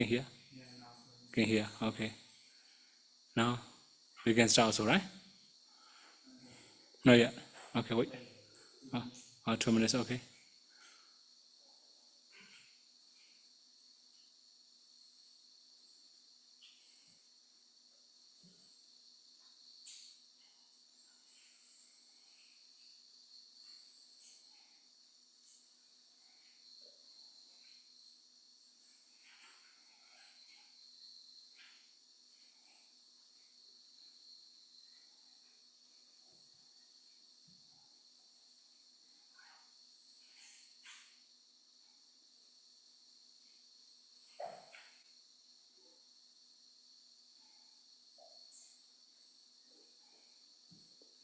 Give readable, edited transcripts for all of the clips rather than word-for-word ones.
Can you hear? Can you hear? Okay. Now we can start also, right? Not yet. Okay, wait. 2 minutes, okay.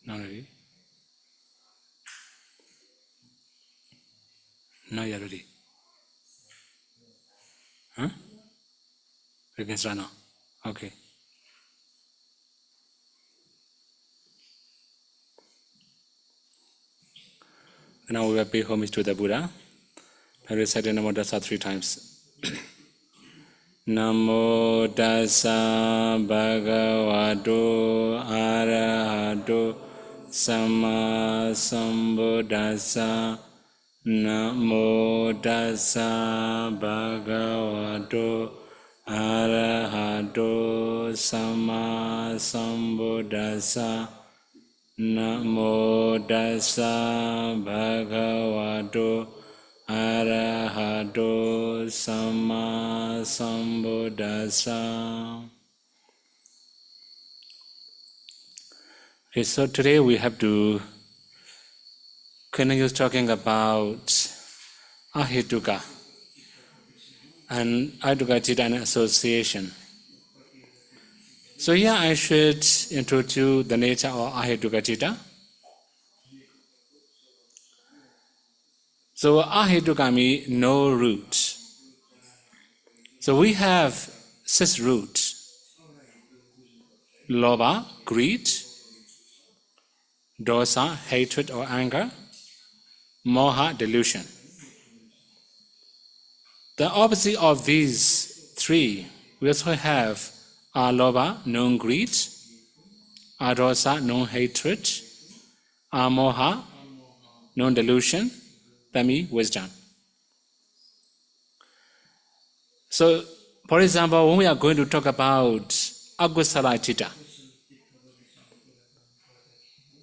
Not ready. Not yet ready. Huh? We can start now. Okay. Now we will pay homage to the Buddha. I recite Namo Tassa 3 times. Namo Tassa Bhagavato Arahato Samma Sambuddhassa. Namo Tassa Bhagavato Arahato Samma Sambuddhassa. Namo Tassa Bhagavato Arahato Samma Sambuddhassa. Okay, so today we have to continue talking about Ahituka and Ahituka Citta and association. So here I should introduce the nature of Ahituka Citta. So Ahituka means no root. So we have 6 roots. Lobha, greed. Dosa, hatred or anger. Moha, delusion. The opposite of these 3, we also have Alobha, non-greed, Adosa, non-hatred, Amoha, non-delusion, Tami, wisdom. So, for example, when we are going to talk about Akusala Citta,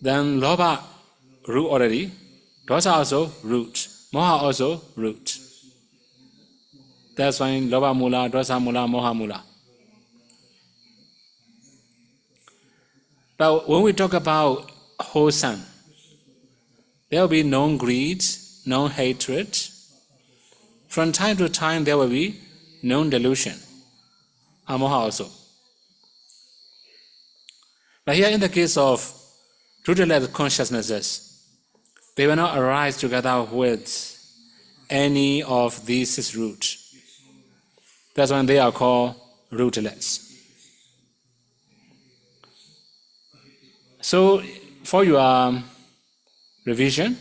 then Lobha, root already, Dosa also root, Moha also root. That's why Lobha Mula, Dosa Mula, Moha Mula. But when we talk about wholesome, there will be no greed, no hatred. From time to time there will be no delusion, amoha also. But here in the case of rootless consciousnesses, they will not arise together with any of these 6 roots. That's when they are called rootless. So, for your revision,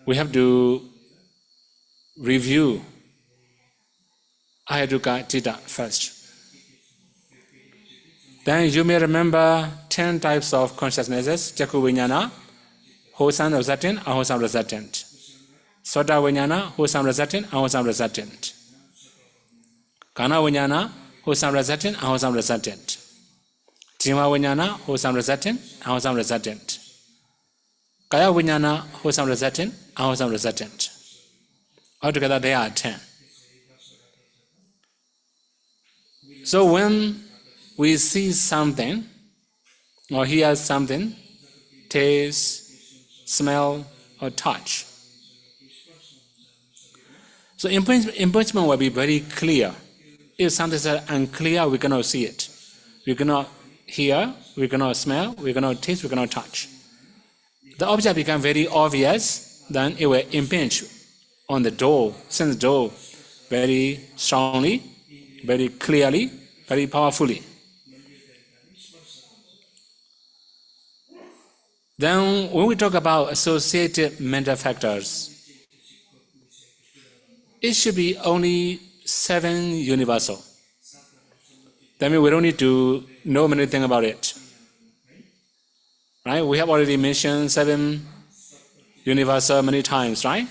we have to review Ahituka Citta first. Then you may remember 10 types of consciousnesses: Jaku Vijnana, wholesome resultant, unwholesome resultant; Sota Vijnana, wholesome resultant, unwholesome resultant; Kana Vijnana, wholesome resultant, unwholesome resultant; Jima Vijnana, wholesome resultant, unwholesome resultant; Kaya Vijnana, wholesome resultant, unwholesome resultant. Altogether they are 10. So when we see something or hear something, taste, smell or touch, so impingement will be very clear. If something is unclear, we cannot see it. We cannot hear, we cannot smell, we cannot taste, we cannot touch. The object becomes very obvious, then it will impinge on the door, sense door, very strongly, very clearly, very powerfully. Then when we talk about associated mental factors, it should be only 7 universal. That means we don't need to know anything about it. Right? We have already mentioned 7 universal many times, right?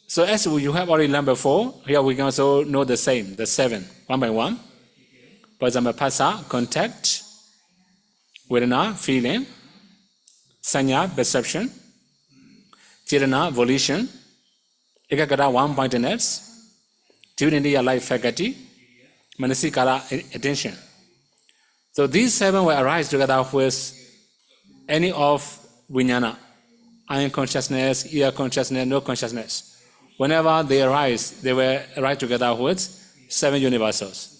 So as you have already learned before, here we can also know the same, the 7, one by one. For example, phassa, contact, vedana, feeling, sanya, perception, cetana, volition, ekaggata, one-pointedness, divinity, life faculty, manasikara, attention. So these 7 will arise together with any of vijnana, eye consciousness, ear consciousness, no consciousness. Whenever they arise, they will arise together with 7 universals.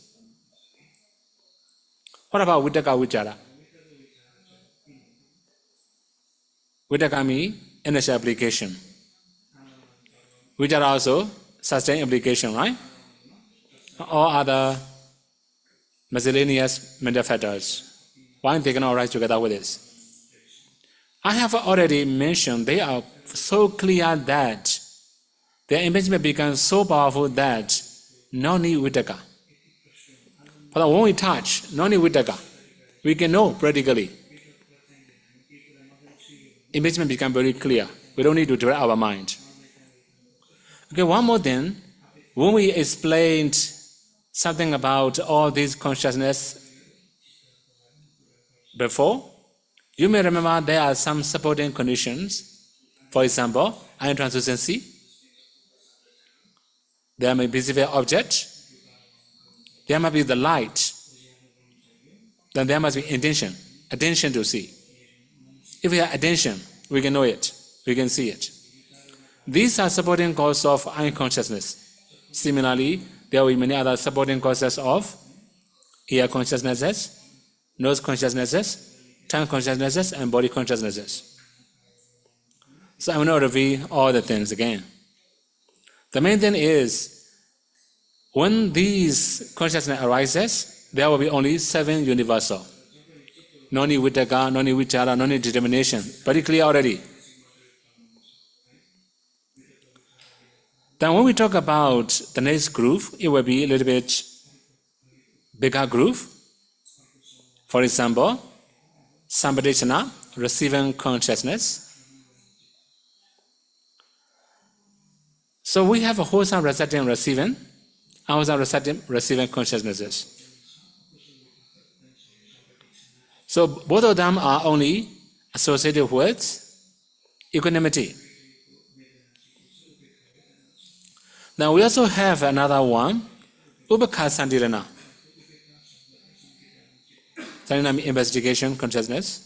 What about Vitakka Vichara? Vitakka means initial application. Vichara also sustained application, right? All other miscellaneous mental factors. Why they cannot arise together with this? I have already mentioned they are so clear that their imagement becomes so powerful that no need Vitakka. But when we touch, no need Vitakka. We can know practically. Imagement becomes very clear. We don't need to direct our mind. Okay, one more thing. When we explained something about all these consciousness before, you may remember there are some supporting conditions. For example, ion translucency. There may be visible object. There must be the light. Then there must be intention. Attention to see. If we have attention, we can know it. We can see it. These are supporting causes of ion consciousness. Similarly, there will be many other supporting causes of ear consciousnesses, nose consciousnesses, tongue consciousnesses, and body consciousnesses. So I will not reveal all the things again. The main thing is, when these consciousness arises, there will be only 7 universal. No need Vitakka, no need Vichara, no need determination. Very clear already. Then when we talk about the next group, it will be a little bit bigger group. For example, Sampadechana, receiving consciousness. So we have a wholesome receptive and receiving, unwholesome receptive, receiving consciousnesses. So both of them are only associated with equanimity. Now we also have another one, Ubekha Santirana. Santirana means investigation consciousness.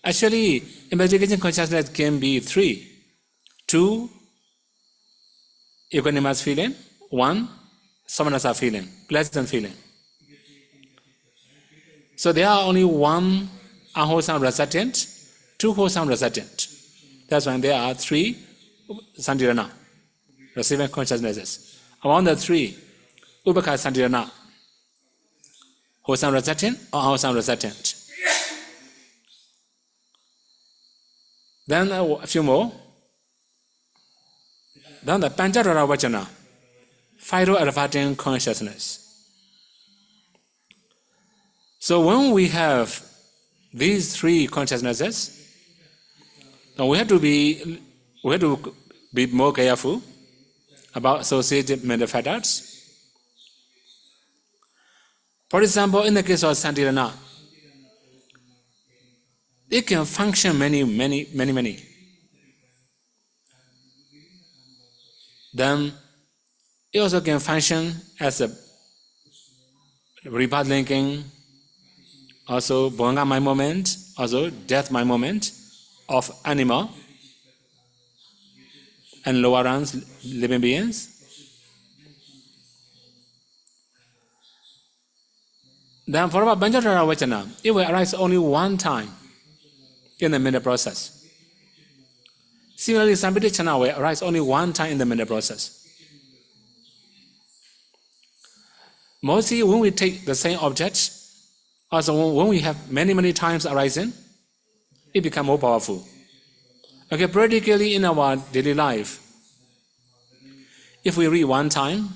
Actually, investigation consciousness can be 3. 2, equanimous feeling. 1, samanasa feeling, pleasant feeling. So there are only 1 unwholesome resultant, 2 wholesome resultant. That's why there are 3 Santirana, receiving consciousnesses. Among the 3, Ubekha Santirana, wholesome resultant or unwholesome resultant. Then a few more. Then the Panchadhara Vachana, phyto-elevating consciousness. So when we have these 3 consciousnesses, now we have to be more careful about associated mental factors. For example, in the case of Santirana, it can function many. Then it also can function as a rebirth linking, also Bhanga mind moment, also death mind moment of animal and lower ranks living beings. Then for about Panchadhara Vachana, it will arise only 1 time in the mental process. Similarly, Sampadechana will arise only 1 time in the mental process. Mostly when we take the same object, also when we have many times arising, it becomes more powerful. Okay, practically in our daily life, If we read one time,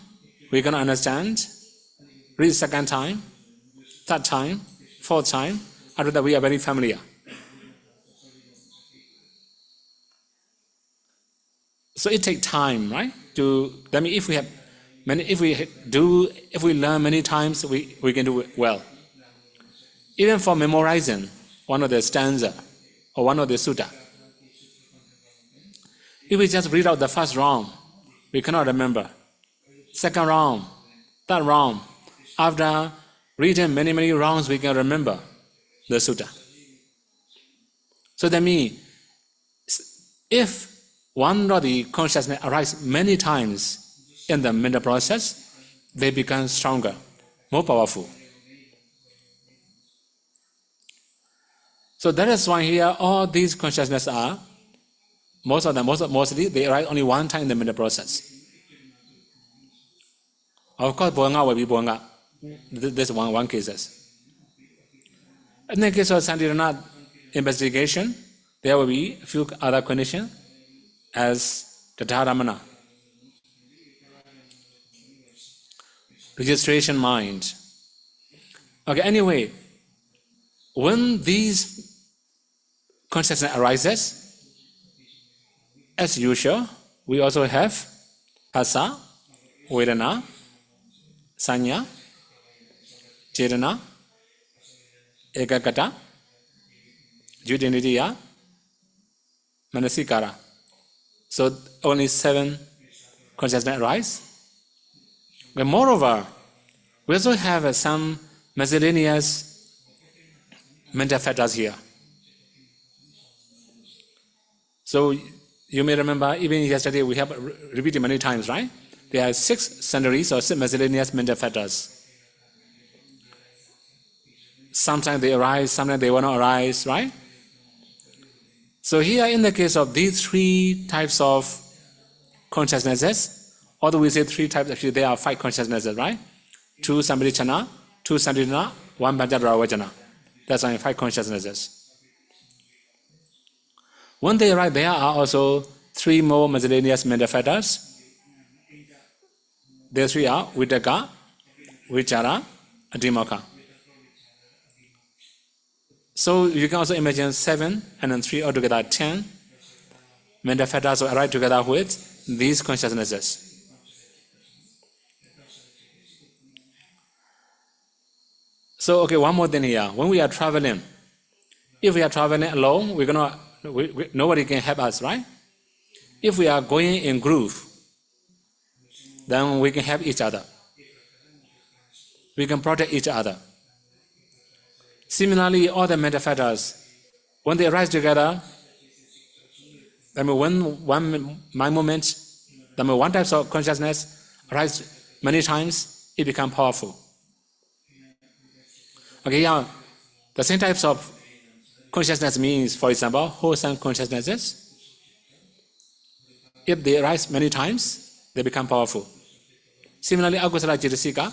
we're going to understand. Read second time, third time, fourth time. After that, we are very familiar. So it takes time, right? That means if we learn many times, we can do it well. Even for memorizing one of the stanza or one of the sutta, if we just read out the first round, we cannot remember. Second round, third round. After reading many rounds, we can remember the sutta. So that means, if one of the consciousness arises many times in the mental process, they become stronger, more powerful. So that is why here all these consciousness are, mostly they arise only one time in the mental process. Of course, Boanga will be Boanga. This is one cases. In the case of Santirana investigation, there will be a few other conditions as the Dharamana, registration mind. Okay, anyway, when these consciousness arises, as usual, we also have Phassa, Vedana, Sanya, Chetana, Ekagata, Judinitiya, Manasikara. So only 7 consciousness arise. But moreover, we also have some miscellaneous mental factors here. So you may remember, even yesterday we have repeated many times, right? There are 6 centuries or 6 miscellaneous mental factors. Sometimes they arise, sometimes they will not arise, right? So here in the case of these 3 types of consciousnesses, although we say 3 types, actually there are 5 consciousnesses, right? 2 Samrichana, 2 Santirana, 1 Panchadravajana. That's only 5 consciousnesses. When they arise, there are also 3 more miscellaneous mental factors. These 3 are Vitaka, Vichara, and Vimukha. So you can also imagine 7 and then 3 altogether 10 mental factors will arise together with these consciousnesses. So okay, one more thing here. When we are traveling, if we are traveling alone, nobody can help us, right? If we are going in group, then we can help each other. We can protect each other. Similarly, all the mental factors, when they arise together, when one mind moment, one type of consciousness arises many times, it becomes powerful. Okay, yeah, the same types of consciousness means, for example, wholesome consciousnesses. If they arise many times, they become powerful. Similarly, akusala cetasika,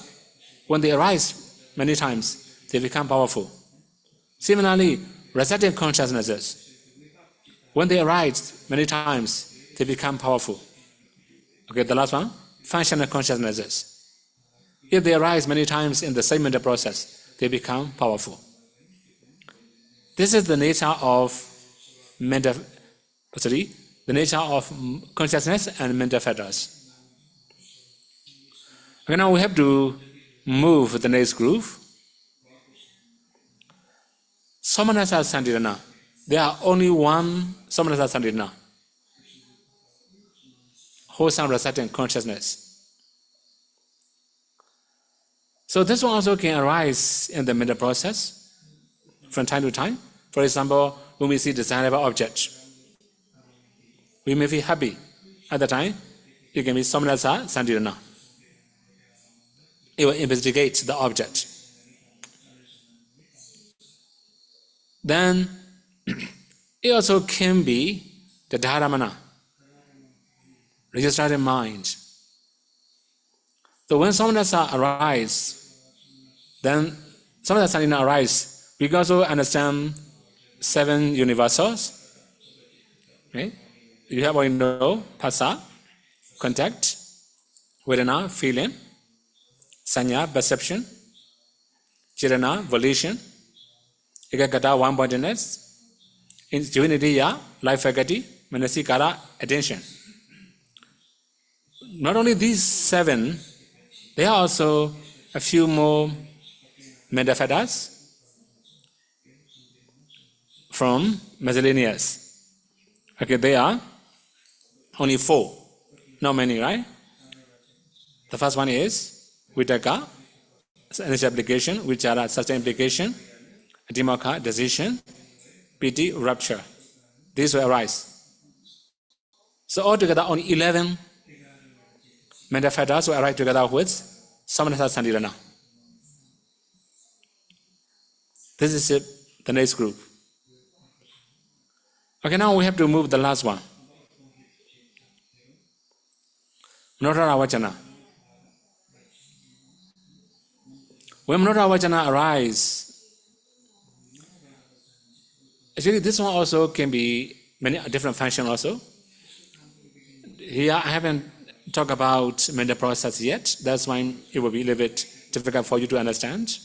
when they arise many times, they become powerful. Similarly, receptive consciousnesses, when they arise many times, they become powerful. Okay, the last one, functional consciousnesses. If they arise many times in the same mental process, they become powerful. This is the nature of the nature of consciousness and mental factors. Okay, now we have to move to the next group. Somanasa Santirana. There are only one Somanasa Santirana. Wholesome receptive consciousness. So this one also can arise in the mental process from time to time. For example, when we see desirable object, we may feel happy. At the time, it can be Somanasa Santirana. It will investigate the object. Then it also can be the Dharamana, registered mind. So when Somanasa arises, then Somanasa Santirana arises, we can also understand 7 universals. Okay? You have already know Phassa, contact, Vedana, feeling. Sanya, perception. Chirana, volition. Ekagata, one-pointedness. Jivanidya, life faculty. Manasikara, attention. Not only these 7, there are also a few more metaphysics from miscellaneous. Okay, they are only 4. Not many, right? The first one is Vitaka, initial application, which are sustained application, Dimaka, decision, Piti, rupture. These will arise. So altogether, only 11 metaphysics will arise together with Samanasa Sandirana. This is it, the next group. Okay, now we have to move the last one. Manodhara Vachana. When Manodhara Vachana arise, actually this one also can be many different functions also. Here I haven't talked about mental process yet. That's why it will be a little bit difficult for you to understand.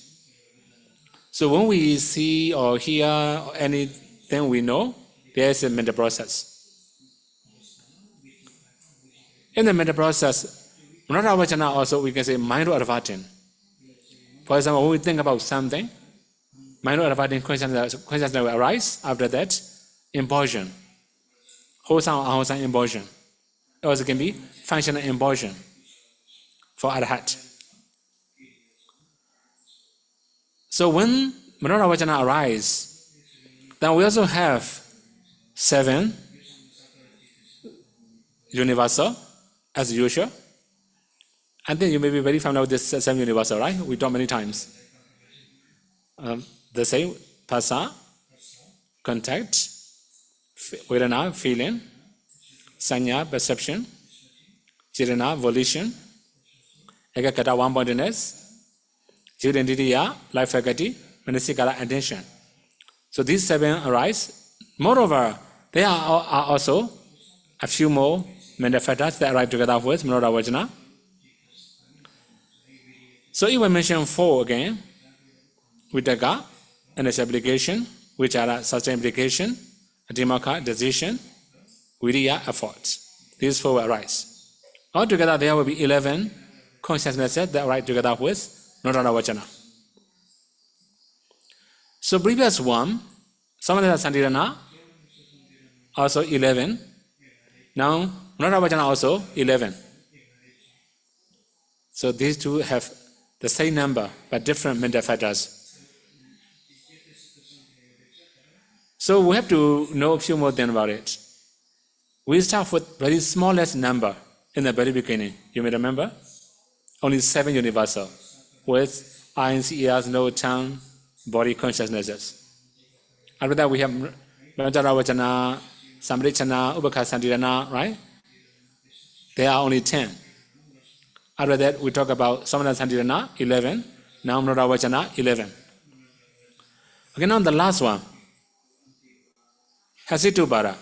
So when we see or hear or anything we know, there is a mental process. In the mental process, Manodhara Vachana also we can say mind or adverting. For example, when we think about something, mind or adverting consciousness will arise. After that, impulsion. Wholesome or unwholesome impulsion. It also can be functional impulsion for arhat. So when Manodhara Vachana arise, then we also have 7 universal as usual. I think you may be very familiar with this 7 universal, right? We talked many times. The same, Phassa, contact, Vedana, feeling, Sanya, perception, Chirana, volition, Ekakata, one-pointedness, Jivanidya, life faculty, Manasikara, attention. So these 7 arise. Moreover, there are also a few more metaphysics that arise together with Manodhara Vachana. So if we mention 4 again, Vitaka, initial application, which are sustained application, Dimaka, decision, Viriya, effort. These 4 will arise. Altogether, there will be 11 consciousnesses that arise together with Manodhara Vachana. So previous one, Samanasa Sandirana, also 11. Now, Manodhara Vachana also 11. So these 2 have the same number, but different metaphysics. So we have to know a few more things about it. We start with very smallest number in the very beginning. You may remember? Only 7 universal, with eyes, ears, nose, tongue, body consciousnesses. After that we have Manodhara Vachana, Samrichana, Ubhaka Sandirana, right? There are only 10. After that we talk about Samanasa Sandirana, 11. Now Manodhara Vachana, 11. Okay, now the last one. Hasitubara.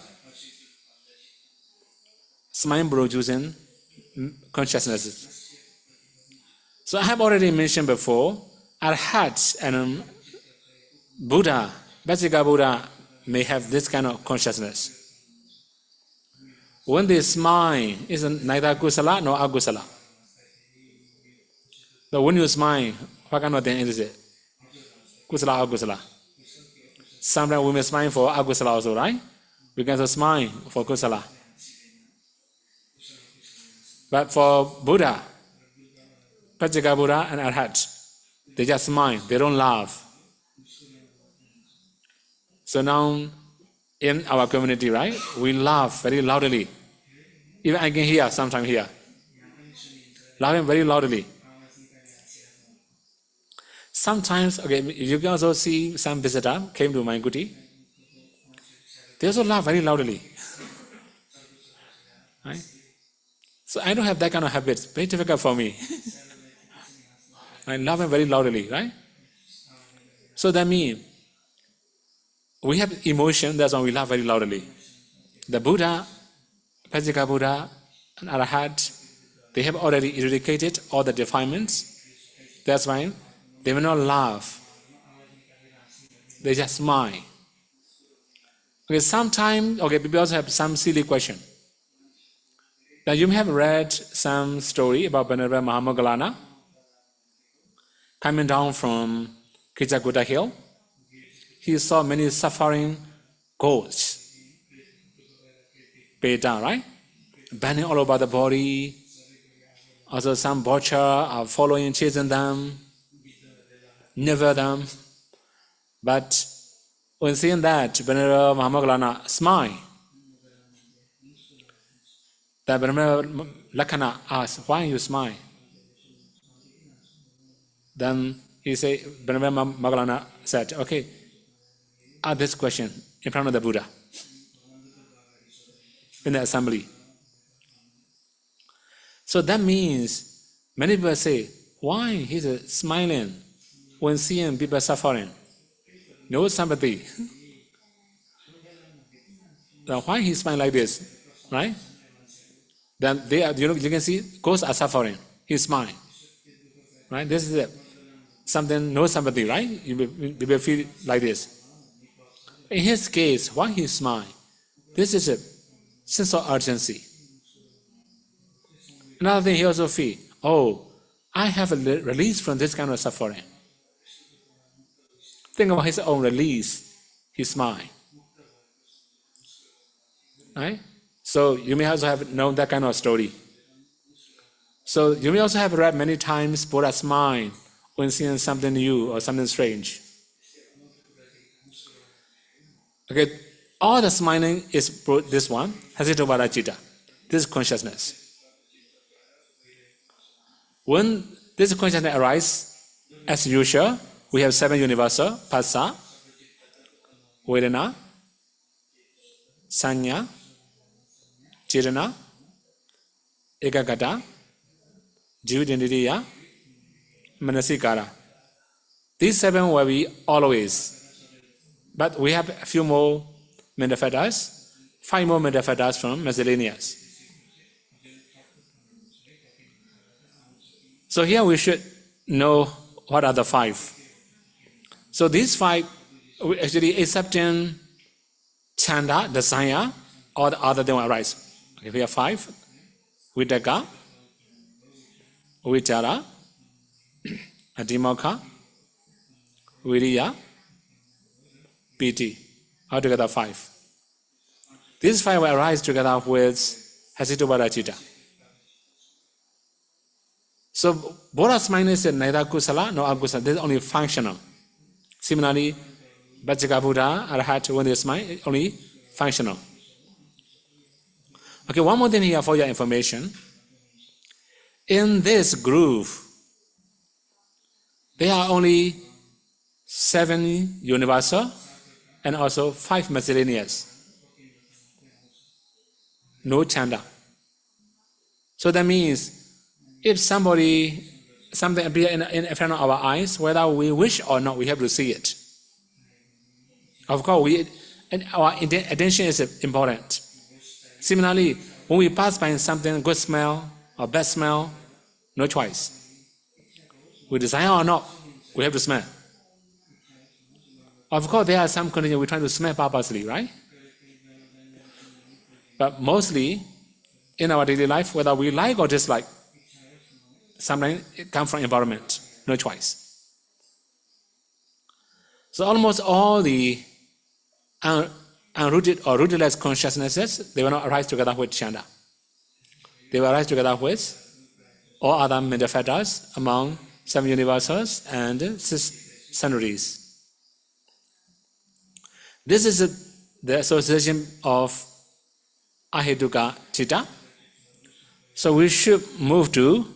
Mind producing consciousnesses. So I have already mentioned before, Arhat and Buddha, Vajika Buddha may have this kind of consciousness. When they smile, it's neither kusala nor agusala. But when you smile, what kind of thing is it? Kusala or agusala? Sometimes we may smile for agusala also, right? We can also smile for kusala. But for Buddha, Vajika Buddha and Arhat, they just smile, they don't laugh. So now, in our community, right, we laugh very loudly. Even I can hear, sometimes here. Laughing very loudly. Sometimes, okay, you can also see some visitor came to my kuti. They also laugh very loudly. Right? So I don't have that kind of habits. Very difficult for me. I laugh very loudly, right? So that means we have emotion, that's why we laugh very loudly. The Buddha, Vajika Buddha, and Arhat, They have already eradicated all the defilements. That's why they will not laugh. They just smile. Okay, sometimes, people also have some silly question. Now you may have read some story about Venerable Mahamoggallana coming down from Kijakuta hill. He saw many suffering ghosts. Beta, right? Burning all over the body. Also some butcher are following, chasing them, never them. But when seeing that, Venerable Mahamoggallana smiled. The Venerable Lakhana asked, why you smile? Then he said, Venerable Mahamoggallana said, okay, ask this question in front of the Buddha in the assembly. So that means many people say, why he's smiling when seeing people suffering? No sympathy. Now why he smiling like this, right? Then they are, you can see ghosts are suffering. He smiling, right? This is something, no sympathy, right? You will feel like this. In his case, why he smile? This is a sense of urgency. Another thing he also feel, I have a release from this kind of suffering. Think about his own release. He smile, right? So you may also have known that kind of story. So you may also have read many times Buddha smile when seeing something new or something strange. Okay, all the smiling is this one, Hasitobara Citta. This is consciousness. When this consciousness arises, as usual, we have 7 universal: Phassa, Vedana, Sanya, Cetana, Ekagata, Jivadindriya, Manasikara. These 7 will be always. But we have a few more mental factors, 5 more mental factors from miscellaneous. So here we should know what are the 5. So these 5, actually accepting chanda, desire, or the other than arise. Okay, we have 5. Vitaka, Vichara, Adhimokha, Viriya, Piti. Altogether 5. These 5 will arise together with Hasitobara Citta. So Buddha's mind is neither kusala nor akusala. This is only functional. Similarly, Vajjaka Buddha, Arhat, when they smile, only functional. Okay, one more thing here for your information. In this groove, there are only 7 universal and also 5 miscellaneous. No chanda. So that means if something appears in front of our eyes, whether we wish or not, we have to see it. Of course, our attention is important. Similarly, when we pass by something, good smell or bad smell, no choice. We desire or not, we have to smell. Of course, there are some conditions we try to smell purposely, right? But mostly, in our daily life, whether we like or dislike, sometimes it comes from environment, no choice. So almost all the unrooted or rootless consciousnesses, they will not arise together with chanda. They will arise together with all other mental factors among 7 universals and 6 sundries. This is the association of Ahetuka Citta. So we should move to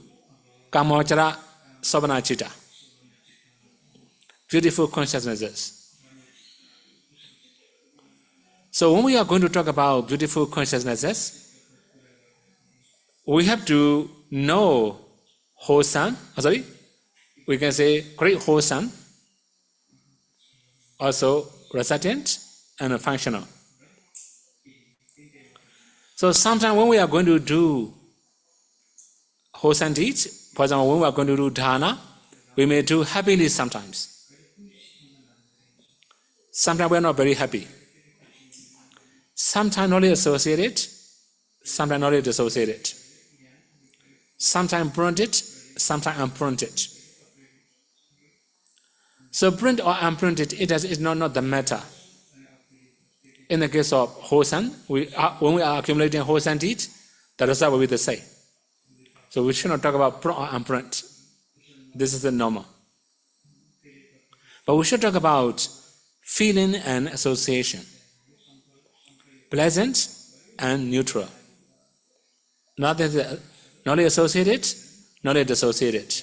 Kamachara Sabana Citta. Beautiful consciousnesses. So when we are going to talk about beautiful consciousnesses, we have to know wholesome, we can say great wholesome, also resultant and functional. So sometimes when we are going to do wholesome deeds. For example, when we are going to do dana, we may do happily sometimes. Sometimes we are not very happy. Sometimes not associated, sometimes not dissociated. Sometimes printed, sometimes unprinted. So print or unprinted, it's not the matter. In the case of wholesome, when we are accumulating wholesome deeds, the result will be the same. So we should not talk about print or unprint. This is the normal. But we should talk about feeling and association. Pleasant and neutral. Not associated, not dissociated.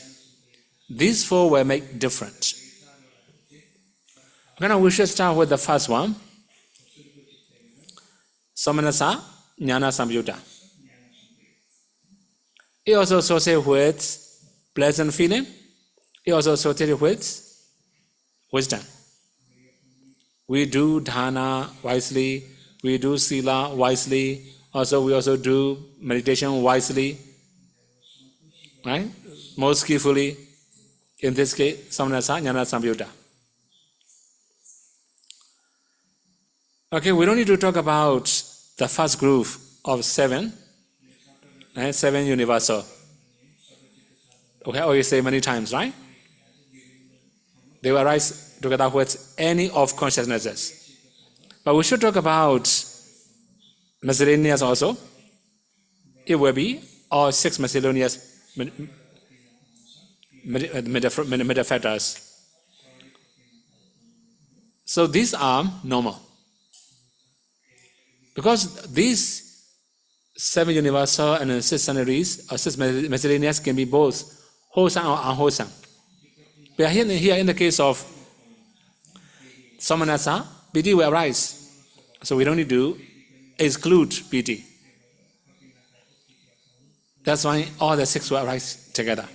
These four will make different. Now we should start with the first one. Samanasa Jnana Samyutta. It also associated with pleasant feeling. It also associated with wisdom. We do dana wisely. We do sila wisely. We also do meditation wisely. Right? Most skillfully. In this case, Samanasa Jnana Samyutta. Okay, we don't need to talk about the first group of seven. Right? Seven universal. Okay, or you say many times, right? They will arise together with any of consciousnesses. But we should talk about miscellaneous also. It will be all six miscellaneous metafactors. So these are normal. Because these seven universal and six sceneries or six miscellaneous can be both wholesome or unwholesome. But here in the case of Samanasa, piti will arise. So we don't need to exclude piti. That's why all the six will arise together.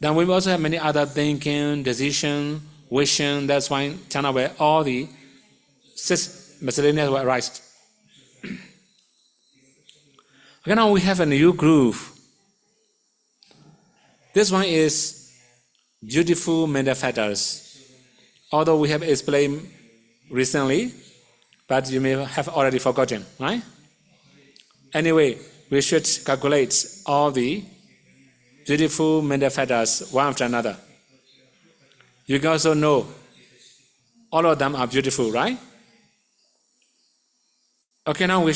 Then we also have many other thinking, decision, wishing. That's why Chana where all the six miscellaneous will arise. Okay, now we have a new group. This one is beautiful metafactors. Although we have explained recently, but you may have already forgotten, right? Anyway, we should calculate all the beautiful metafactors one after another. You can also know all of them are beautiful, right? Okay, now we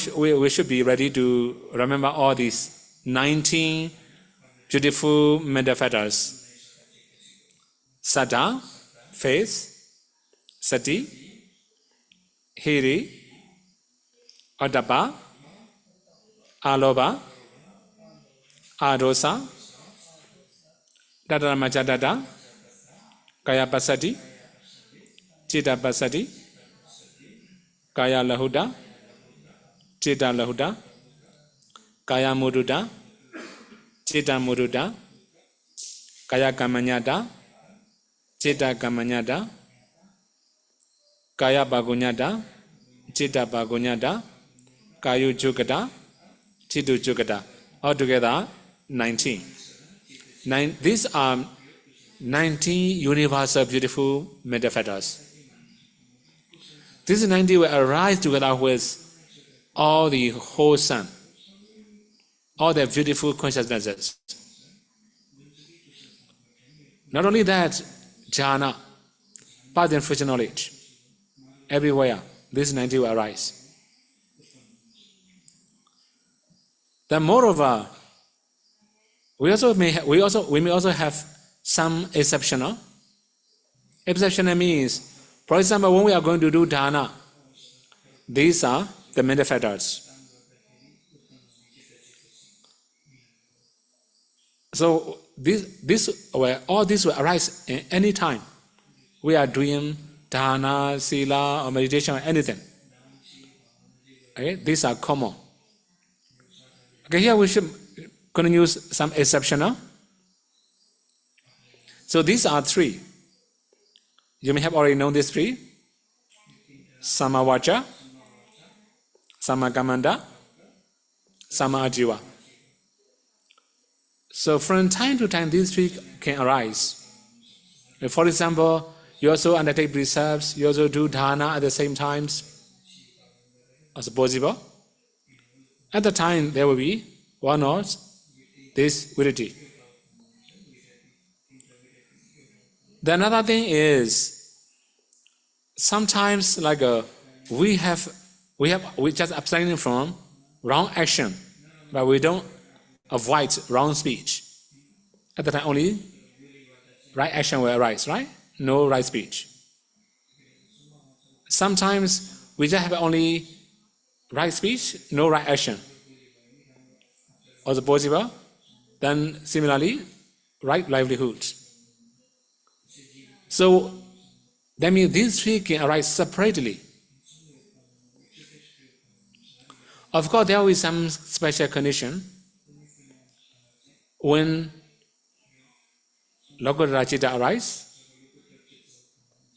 should be ready to remember all these 19 beautiful metafactors. Saddha, faith, sati, hiri, oddappa, alobha, adosa, tadaramajadada, kaya pasati, citta pasati, kaya lahuda, citta lahuda, kaya mudduda, citta mudduda, kaya kamanyada, citta kamanyada, kaya bhagunyada, citta bhagunyada, kayu jugada, cittu jugada. Altogether 19. These are 19 universal beautiful metafactors. These 90 will arise together with all the wholesome, all the beautiful consciousnesses. Not only that, jhana, path and future knowledge, everywhere, these 90 will arise. Then moreover, we may also have some exceptional. Exceptional means, for example, when we are going to do dana, these are the metafactors. So all these will arise in any time we are doing dana, sila, or meditation, or anything. Okay, these are common. Okay, here we should going to use some exceptional. So these are three. You may have already known these three. Samavacha, Samakamanda, Sama Ajiva. So from time to time, these three can arise. For example, you also undertake precepts, you also do dana at the same times, as possible. At the time, there will be one or this virtude. The another thing is, sometimes like we just abstaining from wrong action, but we don't avoid wrong speech. At the time, only right action will arise, right? No right speech. Sometimes we just have only right speech, no right action. Also possible. Then similarly, right livelihood. So that means these three can arise separately. Of course, there will be some special condition when Lokuttara Citta arise,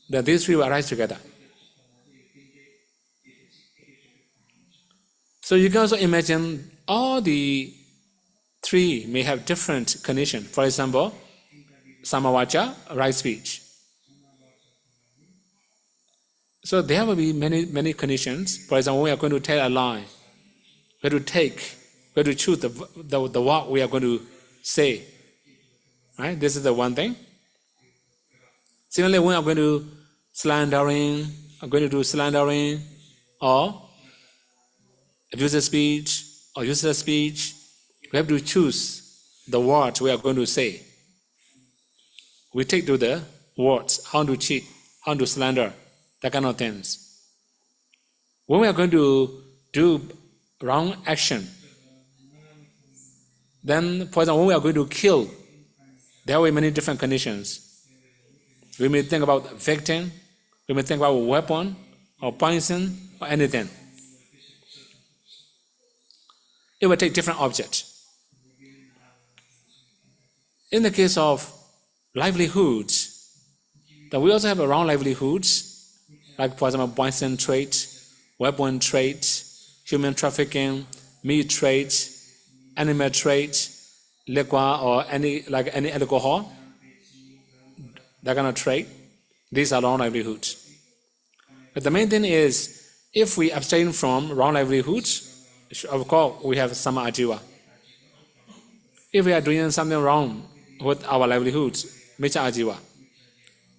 then these three will arise together. So you can also imagine all the three may have different conditions. For example, Samavacha, right speech. So there will be many conditions. For example, we are going to tell a lie. We have to choose the word we are going to say. Right? This is the one thing. Similarly, when we are going to do slandering, or abusive speech, or useless speech, we have to choose the words we are going to say. We take to the words, how to cheat, how to slander, that kind of things. When we are going to do wrong action, then, for example, when we are going to kill, there will be many different conditions. We may think about victim, we may think about a weapon, or poison, or anything. It will take different objects. In the case of livelihoods, that we also have wrong livelihoods, like for example, poison trade, weapon trade, human trafficking, meat trade, animal trade, liquor or any alcohol, that kind of trade. These are wrong livelihoods. But the main thing is, if we abstain from wrong livelihoods, of course we have sama ajiva. If we are doing something wrong with our livelihoods, micca ajiva.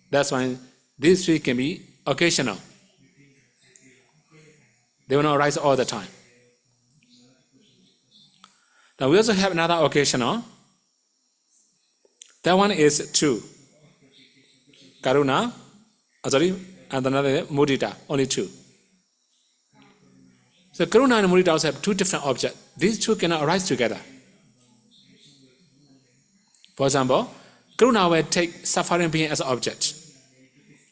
That's why these three can be occasional. They will not arise all the time. Now we also have another occasional. That one is two. Karuna, and another mudita, only two. So karuna and mudita also have two different objects. These two cannot arise together. For example, karuna will take suffering being as an object.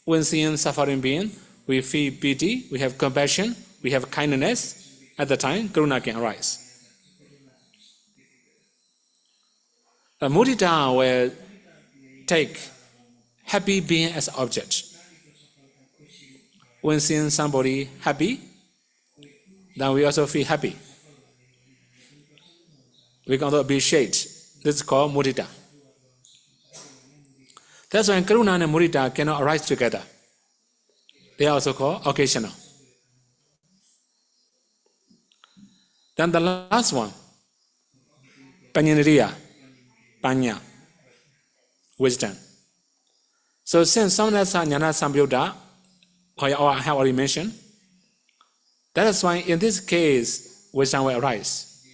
When seeing suffering being, we feel pity, we have compassion, we have kindness. At the time, karuna can arise. The mudita will take happy being as an object. When seeing somebody happy, then we also feel happy. We can also appreciate. This is called mudita. That's why karuna and mudita cannot arise together. They are also called occasional. Then the last one, panyaniya, panya, wisdom. So since samnasa jnana samyutta, I have already mentioned, that is why in this case, wisdom will arise.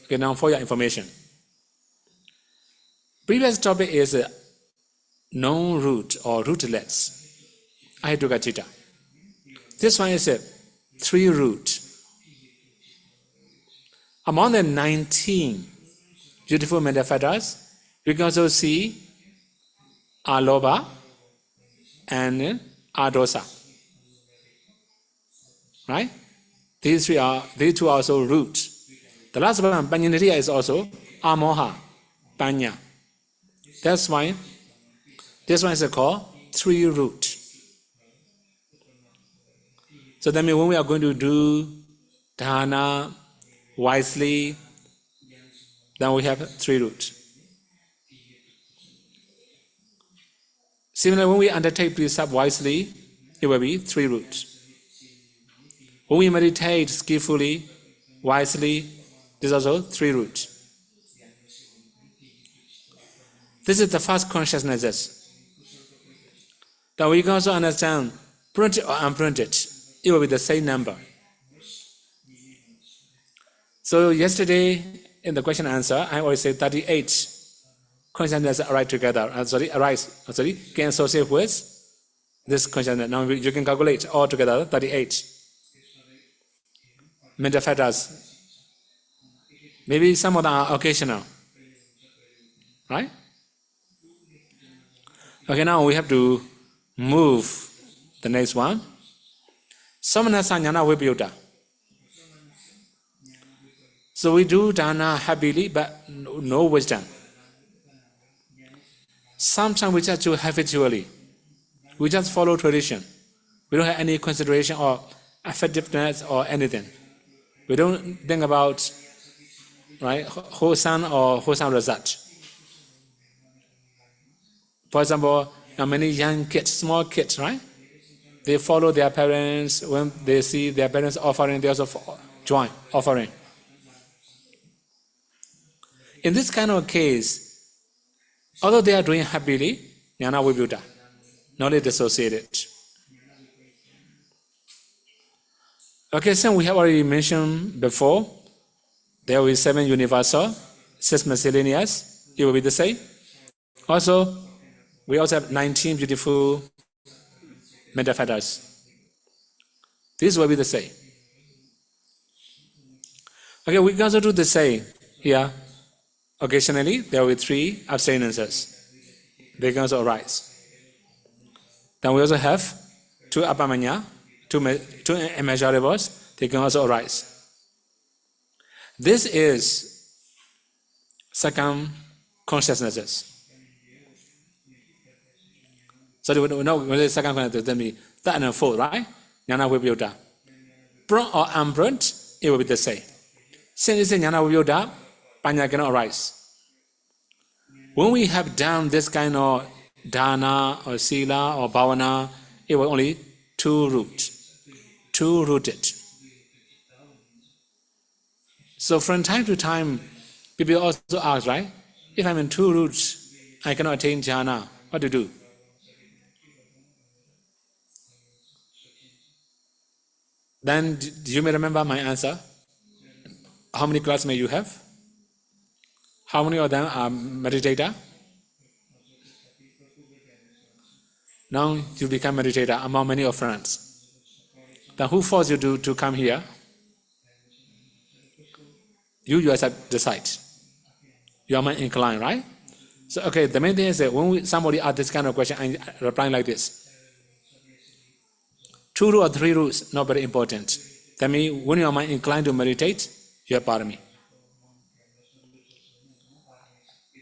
Okay, now for your information. Previous topic is non-root or rootless, ahituka citta. This one is a 3 root. Among the 19 beautiful mental factors, we can also see alobha and adosa. Right? These two are also roots. The last one, panyaniya, is also amoha, panya. That's why this one is called 3 root. So that means when we are going to do dana, wisely, then we have 3 roots. Similarly, when we undertake precept wisely, it will be 3 roots. When we meditate skillfully, wisely, this is also 3 roots. This is the first consciousness. Now we can also understand, printed or unprinted, it will be the same number. So yesterday, in the question answer, I always say 38 consciousness arise together. Can associate with this consciousness. Now you can calculate all together 38 mental factors. Maybe some of them are occasional, right? Okay, now we have to move the next one. Samanasa jnana vibhuta. So we do dana happily, but no wisdom. Sometimes we just do habitually. We just follow tradition. We don't have any consideration or effectiveness or anything. We don't think about, right, wholesome or wholesome result. For example, many young kids, small kids, right? They follow their parents. When they see their parents offering, they also join offering. In this kind of case, although they are doing happily, jnana vibhuta, knowledge dissociated. Okay, so we have already mentioned before, there will be 7 universal, 6 miscellaneous, it will be the same. Also, we also have 19 beautiful mental factors. This will be the same. Okay, we can also do the same here. Occasionally, there will be 3 abstinences. They can also arise. Then we also have 2 apamanya, 2 immeasurables, they can also arise. This is second consciousnesses. So we know when the second consciousness, then be third and fourth, right? Jnana vibhuta. Prone or unprone, it will be the same. Since it's jnana vibhuta, panya cannot arise. When we have done this kind of dana or sila or bhavana, it was only 2 rooted. So from time to time, people also ask, right? If I'm in 2 roots, I cannot attain jhana. What to do? Then you may remember my answer. How many classmates you have? How many of them are meditator? Now you become meditator among many of friends. Then who forced you to come here? You yourself decide. You are more inclined, right? So okay, the main thing is that when somebody asks this kind of question, I'm replying like this. 2 or 3 rules, not very important. That means when you are more inclined to meditate, you have parami.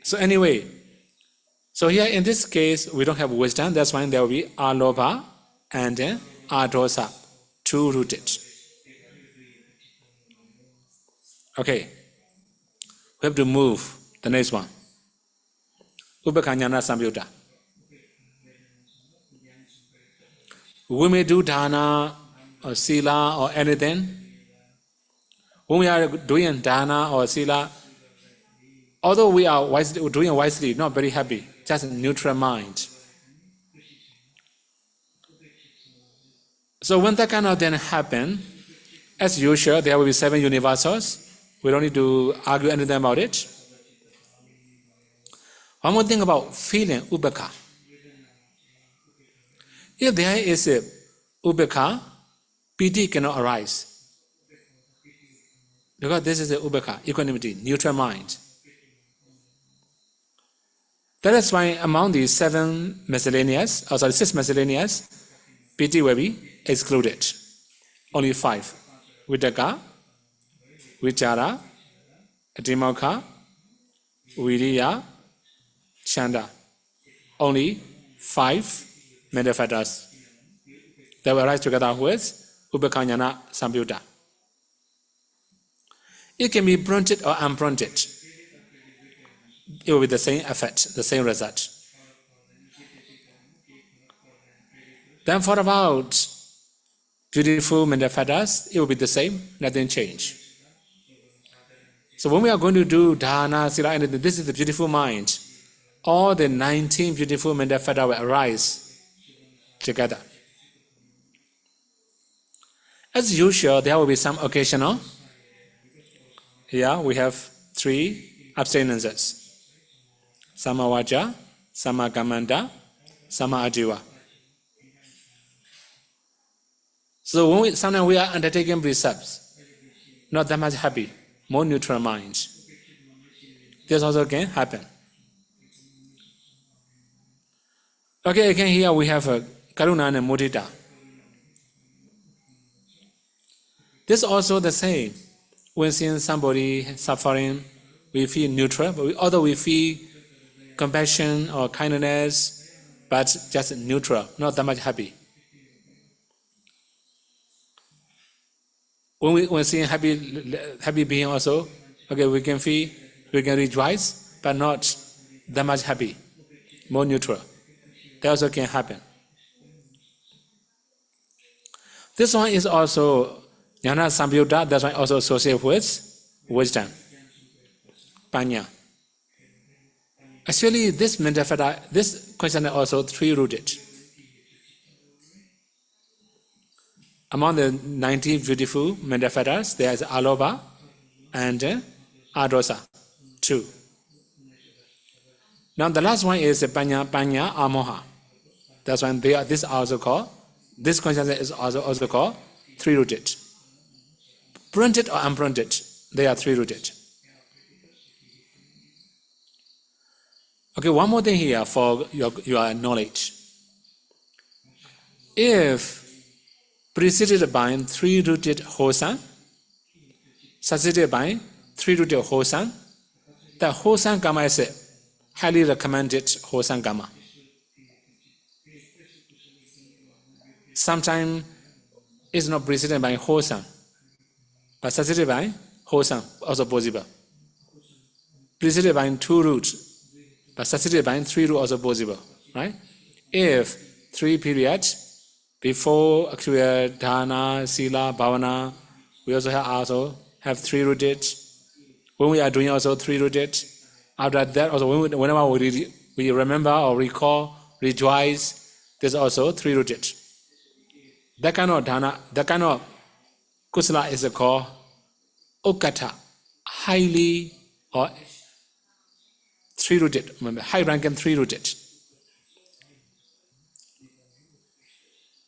So anyway, so here in this case, we don't have wisdom, that's why there will be alobha and adosa, 2 rooted. Okay, we have to move the next one. Upekkha jnana samyutta. We may do dana or sila or anything. When we are doing dana or sila, although we are doing wisely, not very happy, just a neutral mind. So when that kind of then happen, as usual, there will be 7 universals. We don't need to argue anything about it. One more thing about feeling, upekkha. If there is a upekkha, piti cannot arise. Because this is a upekkha, equanimity, neutral mind. That is why among the 7 miscellaneous, 6 miscellaneous, piti will be excluded. Only 5. Vitakka, vichara, adhimokha, viriya, chanda. Only 5 mental factors that will arise together with upekkha jnana samyutta. It can be printed or unprinted. It will be the same effect, the same result. Then for about beautiful mental fetters, it will be the same, nothing change. So when we are going to do dharana, sila, and this is the beautiful mind, all the 19 beautiful mental fetters will arise together. As usual, there will be some occasional. Here we have 3 abstinences. Samavaja, Samakamanda, Samaajiva. So sometimes we are undertaking precepts, not that much happy, more neutral minds. This also can happen. Okay, again here we have Karuna and Mudita. This is also the same. When seeing somebody suffering, we feel neutral, but although we feel compassion or kindness, but just neutral, not that much happy. When seeing happy being also, okay, we can rejoice, but not that much happy, more neutral. That also can happen. This one is also Jnana Samyutta, that's why also associated with wisdom, Panya. Actually, this mental fetter, this question is also 3-rooted. Among the 19 beautiful mental fetters, there is Aloba and Adosa, 2. Now the last one is Panya Amoha. That's why this also called, this consciousness is also called 3-rooted. Printed or unprinted, they are 3-rooted. Okay, one more thing here for your knowledge. If preceded by 3-rooted Hosan, succeeded by 3-rooted Hosan, the Hosan Karma is a highly recommended Hosan Karma. Sometimes it's not preceded by Hosan, but succeeded by Hosan, also possible. Preceded by 2 roots, but succeeded by 3 roots, also possible. Right? If 3 periods, before actual dharana, sila, bhavana, we also have 3-rooted. When we are doing also 3-rooted, after that also whenever we remember or recall, rejoice, there's also 3-rooted. That kind of dharana, that kind of kusala is called okata, highly or 3-rooted, remember, high rank and 3-rooted.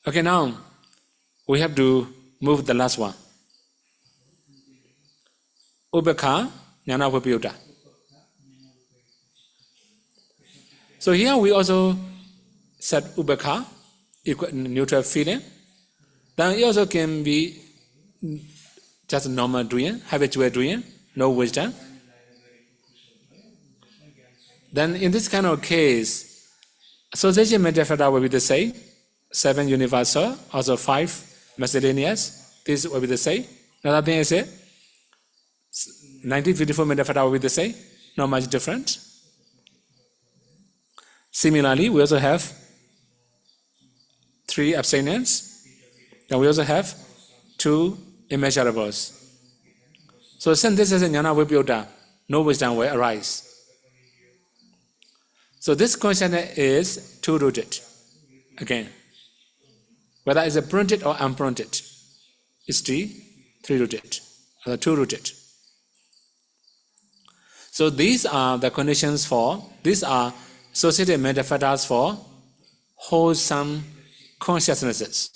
Okay, now we have to move the last one. Ubekha Jnana Vipayutta. So here we also said Ubekha, neutral feeling. Then it also can be just normal doing, habitual doing, no wisdom. Then in this kind of case, association mental fetter will be the same. 7 universal, also 5 miscellaneous. This will be the same. Another thing is 19 beautiful mental fetter will be the same. Not much different. Similarly, we also have 3 abstinence. Then we also have 2 immeasurables. So since this is a Jnana Vipayutta, no wisdom will arise. So this question is 2-rooted. Again, whether it's a printed or unprinted, it's 3-rooted, or 2-rooted. So these are the conditions for, these are associated mental fetters for wholesome consciousnesses.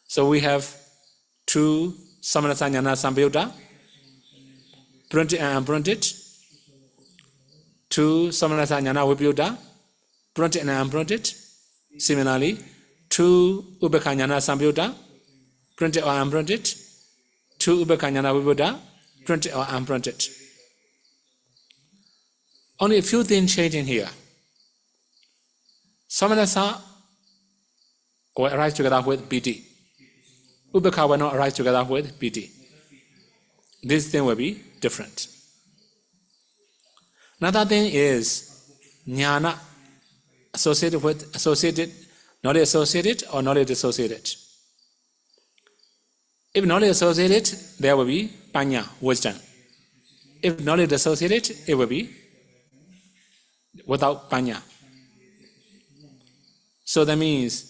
So we have 2 Samanasa Jnana Samyutta, printed and unprinted, 2 Samanasa Jnana Vipayutta, printed and unprinted. Similarly, 2 Ubekha Jnana Samyutta, printed or unprinted, 2 Ubekha Jnana Vipayutta, printed or unprinted. Only a few things changing here. Samanasa will arise together with piti. Ubekha will not arise together with piti. this thing will be different. Another thing is jnana associated, knowledge associated or knowledge dissociated. If knowledge associated, there will be panya, wisdom. If knowledge dissociated, it will be without panya. So that means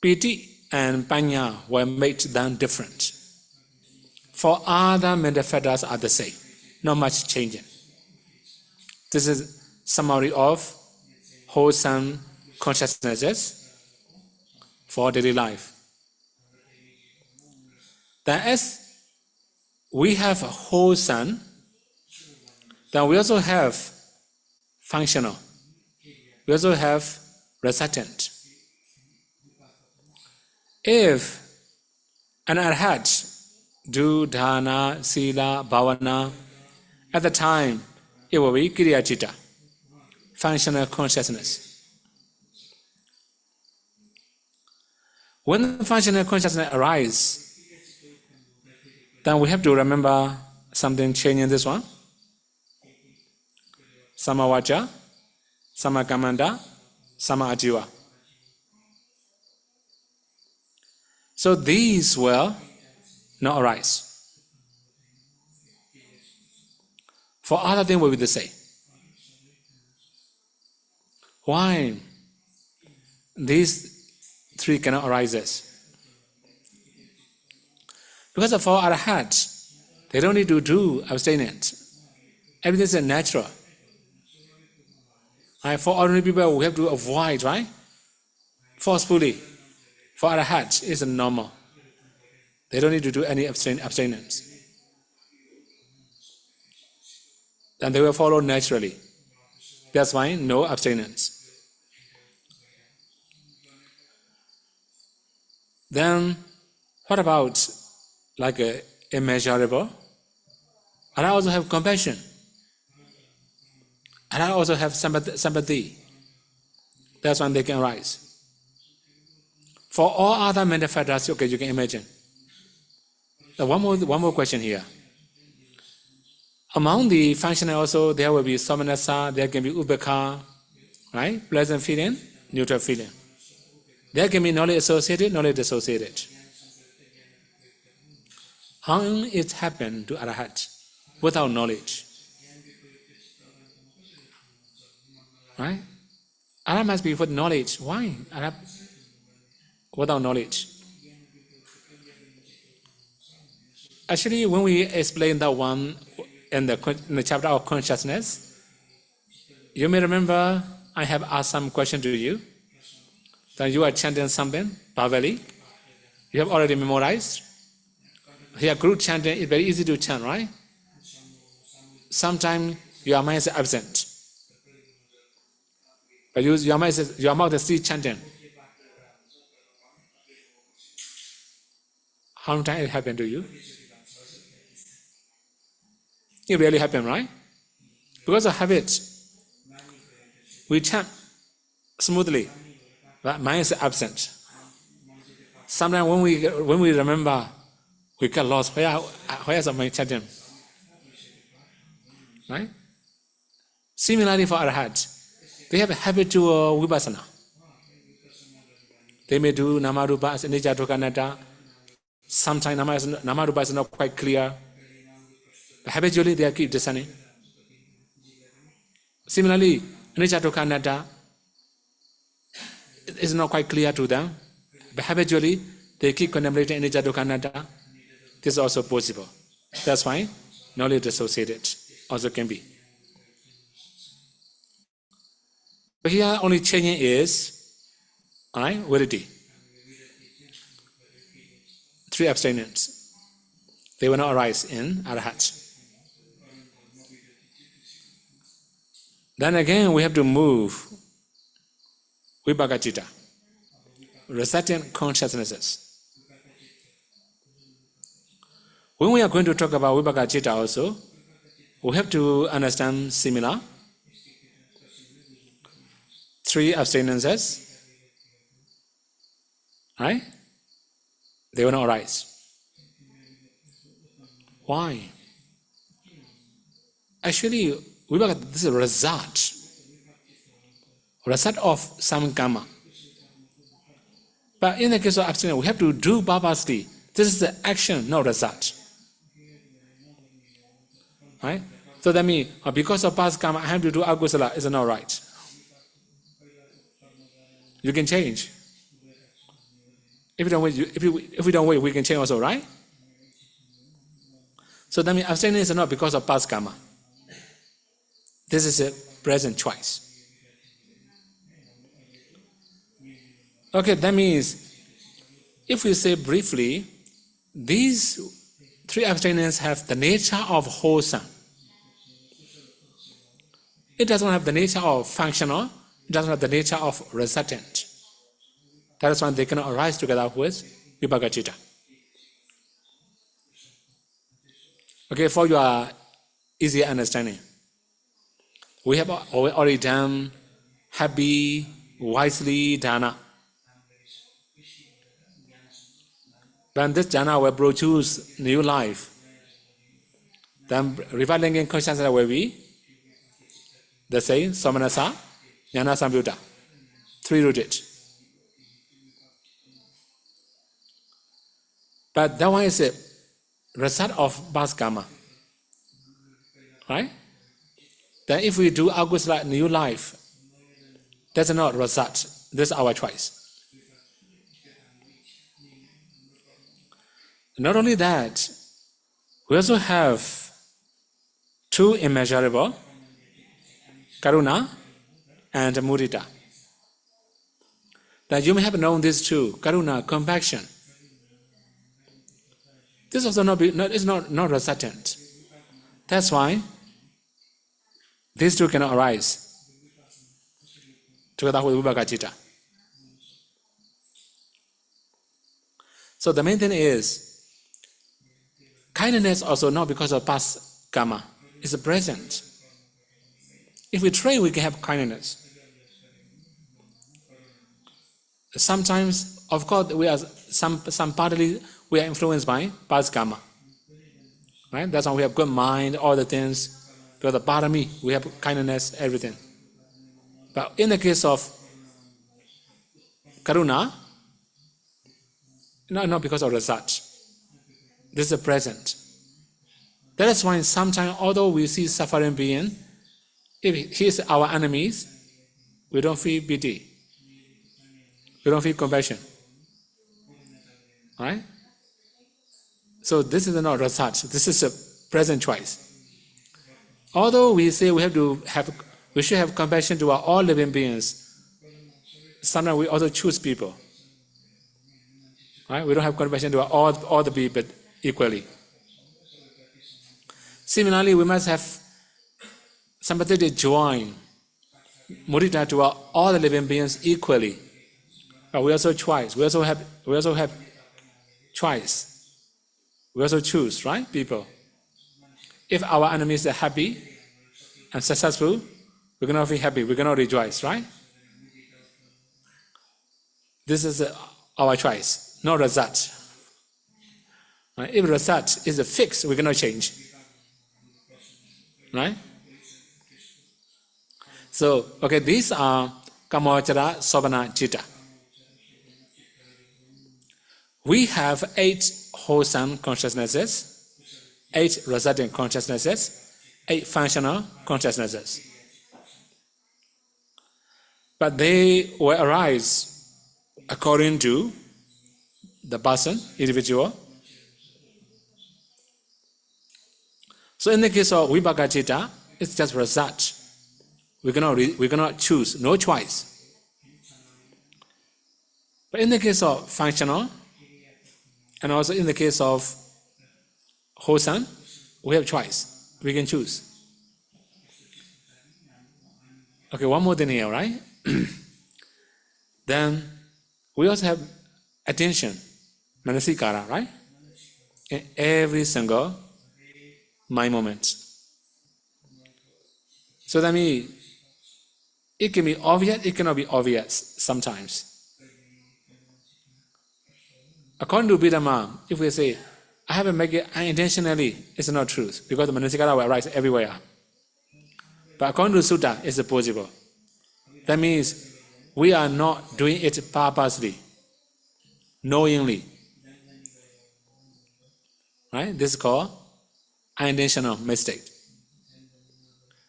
piti and panya will make them different. For other mental factors are the same, not much changing. This is summary of wholesome consciousnesses for daily life. Then as we have wholesome, then we also have functional. We also have resultant. If an arhat do dana, sila, bhavana, at the time it will be kriya citta, functional consciousness. When the functional consciousness arises, then we have to remember something changing this one. Samavacha, Samakamanda, Samaajiva. So these will not arise. For other things will be the same. Why these three cannot arise? Because for arahats, they don't need to do abstinence. Everything is natural. For ordinary people, we have to avoid, right? Forcefully. For arahats, it's normal. They don't need to do any abstinence. And they will follow naturally. That's why no abstinence. Then, what about like immeasurable? And I also have compassion. And I also have sympathy. That's when they can rise. For all other mental factors, okay, you can imagine. Now one more question here. Among the functional also, there will be somanasa, there can be ubekha, right? Pleasant feeling, neutral feeling. There can be knowledge associated, knowledge dissociated. How it happened to arahat without knowledge? Right? Arahat must be with knowledge. Why? Arahat without knowledge. Actually, when we explain that one in the chapter of consciousness, you may remember I have asked some question to you. Then you are chanting something, Bhavali. You have already memorized. Here, group chanting is very easy to chant, right? Sometimes your mind is absent. But your mouth is still chanting. How many times it happened to you? It really happened, right? Because of habit, we chant smoothly, but mind is absent. Sometimes when we remember, we get lost. Where is my chanting? Right? Similarly for arahats, they have a habitual vipassana. They may do namarupa as anicca dukkha anatta. Sometimes namarupa is not quite clear. But habitually they keep discerning. Similarly, anicca dukkha anatta is not quite clear to them. But habitually they keep contemplating anicca dukkha anatta. This is also possible. That's why knowledge associated also can be. But here only changing is virity. 3 abstinence. They will not arise in arahats. Then again we have to move vipaka citta, resultant consciousnesses. When we are going to talk about vipaka citta also, we have to understand similar 3 abstinences, right? They will not arise. Why? Actually, this is a result of some karma. But in the case of abstinence, we have to do purposely. This is the action, not result. Right? So that means, because of past karma, I have to do akusala. It's not right. You can change. If we don't wait, we can change also, right? So that means abstinence is not because of past karma. This is a present choice. Okay, that means, if we say briefly, these three abstinences have the nature of wholesome. It does not have the nature of functional, it does not have the nature of resultant. That is why they cannot arise together with vipaka-citta. Okay, for your easier understanding, we have already done happy, wisely dana. When this jhana will produce new life, then reviling in consciousness will be the same, samanasa, jnana samyutta, three-rooted. But that one is a result of past karma. Right? Then if we do akusala new life, that's not result. This is our choice. Not only that, we also have two immeasurable, karuna and mudita. That you may have known these two, karuna, compassion. This also is not resultant. That's why these two cannot arise together with vipaka-citta. So the main thing is, kindness also not because of past karma. It's a present. If we train, we can have kindness. Sometimes, of course, we are some partly we are influenced by past karma. Right? That's why we have good mind, all the things. Because the parami, we have kindness, everything. But in the case of karuna, not because of result. This is the present. That is why sometimes, although we see suffering being, if he is our enemies, we don't feel pity. We don't feel compassion. Right? So this is not result. This is a present choice. Although we say we should have compassion to all living beings, sometimes we also choose people. Right? We don't have compassion to all the people equally. Similarly, we must have sympathetic joy, mudita to all the living beings equally. But we also choose. We also have choice. We also choose, right, people. If our enemies are happy and successful, we cannot be happy. We cannot rejoice, right? This is our choice, no result. Right? If result is a fix, we cannot change. Right? So, okay, these are kamavachara, sobhana, citta. We have 8 wholesome consciousnesses, 8 resultant consciousnesses, 8 functional consciousnesses. But they will arise according to the person, individual. So in the case of vipaka-citta, it's just result. We cannot choose, no choice. But in the case of functional, and also in the case of wholesome, we have choice. We can choose. Okay, one more thing here, right? Then we also have attention, manasikara, right? In every single mind moment. So that means it can be obvious, it cannot be obvious sometimes. According to Abhidhamma, if we say, I haven't made it unintentionally. It's not truth because the Manasikara will arise everywhere. But according to Sutta, it's possible. That means we are not doing it purposely, knowingly. Right? This is called unintentional mistake.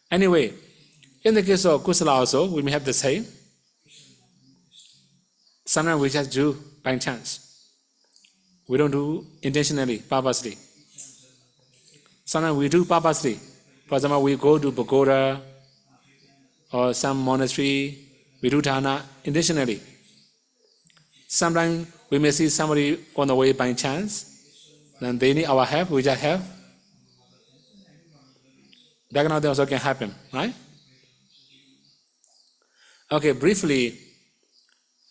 Anyway, in the case of Kusala also, we may have the same. Sometimes we just do by chance. We don't do intentionally, purposely. Sometimes we do purposely. For example, we go to pagoda or some monastery, we do dana intentionally. Sometimes we may see somebody on the way by chance, then they need our help, we just help. That kind of thing also can happen, right? Okay, briefly,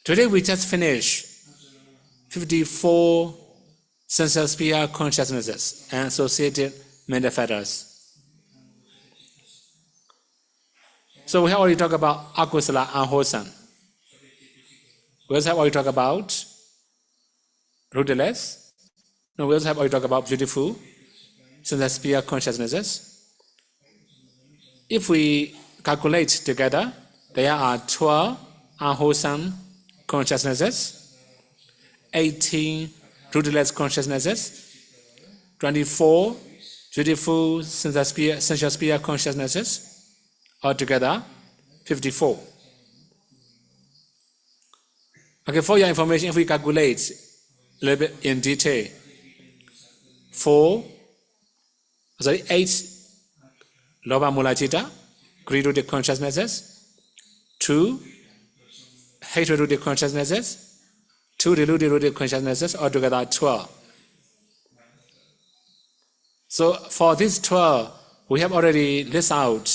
today we just finished 54 sensual sphere consciousnesses and associated mental factors. So we have already talked about akusala, unwholesome. We also have already talked about rootless. No, we also have already talked about beautiful sensual sphere consciousnesses. If we calculate together, there are 12 unwholesome consciousnesses, 18 rootless consciousnesses, 24 beautiful sensual sphere consciousnesses, altogether 54. Okay, for your information, if we calculate a little bit in detail, 8 Loba Mula Chitta, greed-rooted consciousnesses, 2 hatred-rooted consciousnesses, 2 deluded-rooted consciousnesses, altogether 12. So for these 12, we have already listed out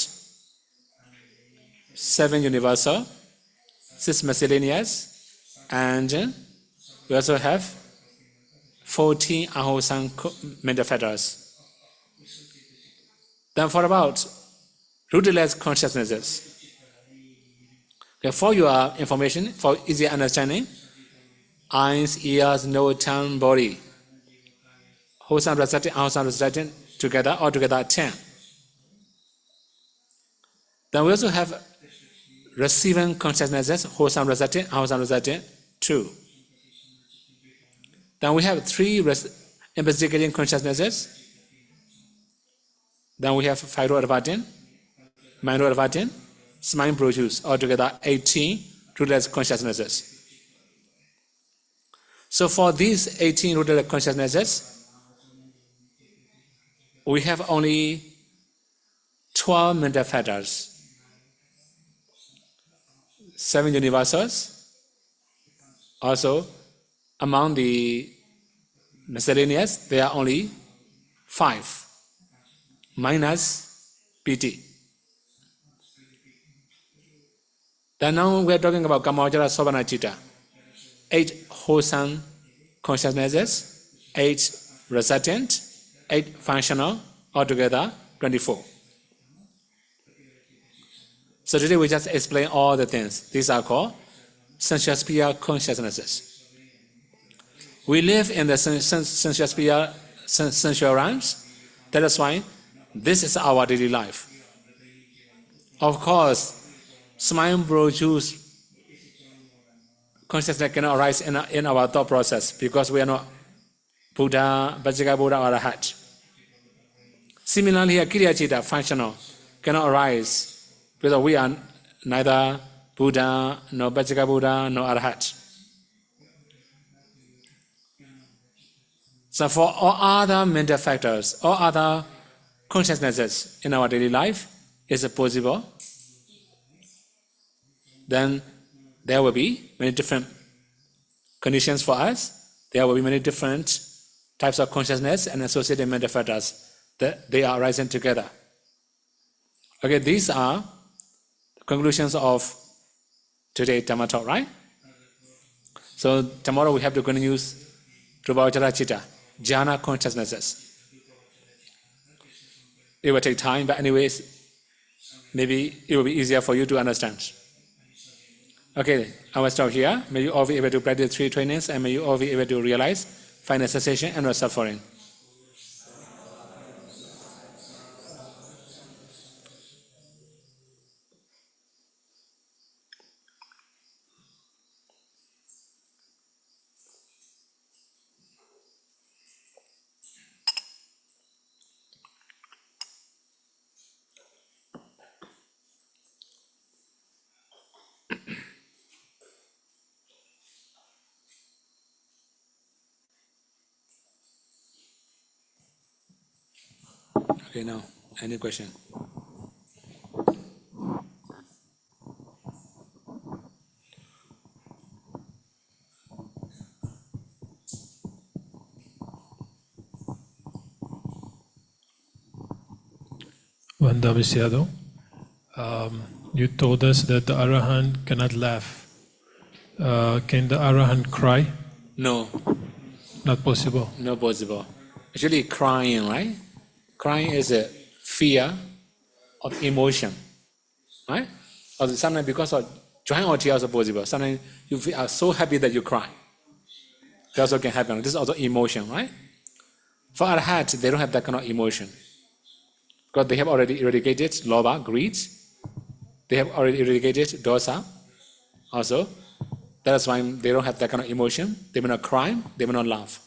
7 universal, 6 miscellaneous, and we also have 14 unwholesome mental factors. Then for about rootless consciousnesses. Okay, for your information, for easy understanding, eyes, ears, nose, tongue, body, wholesome resultant, unwholesome resultant, altogether 10. Then we also have receiving consciousnesses, wholesome resultant, unwholesome resultant, 2. Then we have 3 investigating consciousnesses. Then we have phyro-advertent, minor-advertent, smile produce, altogether 18 rootless consciousnesses. So for these 18 rootless consciousnesses, we have only 12 mental factors, 7 universals. Also, among the miscellaneous, there are only 5. Minus PT. Then now we are talking about Kamajara Sobhana Chitta. 8 wholesome consciousnesses, 8 resultant, 8 functional, altogether 24. So today we just explain all the things. These are called sensual sphere consciousnesses. We live in the sensual sphere, sensual realms. That is why this is our daily life. Of course, smile produce consciousness cannot arise in our thought process because we are not Buddha, Vajjika Buddha, or Arhat. Similarly, here, Kriya Chitta, functional, cannot arise because we are neither Buddha, nor Vajjika Buddha, nor Arhat. So for all other mental factors, all other consciousnesses in our daily life is possible, then there will be many different conditions for us. There will be many different types of consciousness and associated mental factors that they are arising together. Okay, these are the conclusions of today's Dhamma Talk, right? So tomorrow we have to continue Rupavajara Chitta, jhana consciousnesses. It will take time, but anyways, maybe it will be easier for you to understand. Okay, I will stop here. May you all be able to practice 3 trainings and may you all be able to realize final cessation and no suffering. Okay, now, any question? Vandam Sayadaw, you told us that the Arahant cannot laugh. Can the Arahant cry? No. Not possible. Not possible. Actually, crying, right? Crying is a fear of emotion, right? Or sometimes because of joy or tears are possible. Sometimes you are so happy that you cry. That also can happen. This is also emotion, right? For Arahats, they don't have that kind of emotion. Because they have already eradicated lobha, greed. They have already eradicated dosa also. That's why they don't have that kind of emotion. They may not cry, they may not laugh.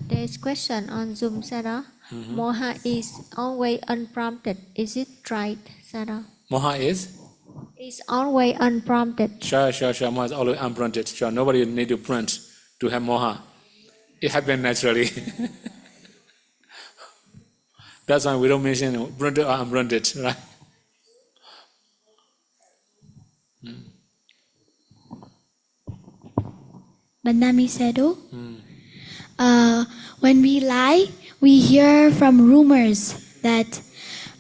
There's question on Zoom, Sayadaw. Moha is always unprompted. Is it right, Sayadaw? Moha is? It's always unprompted. Sure. Moha is always unprompted. Sure, nobody need to prompt to have moha. It happens naturally. That's why we don't mention prompted or unprompted, right? Bandami Sayadaw, when we lie, we hear from rumors that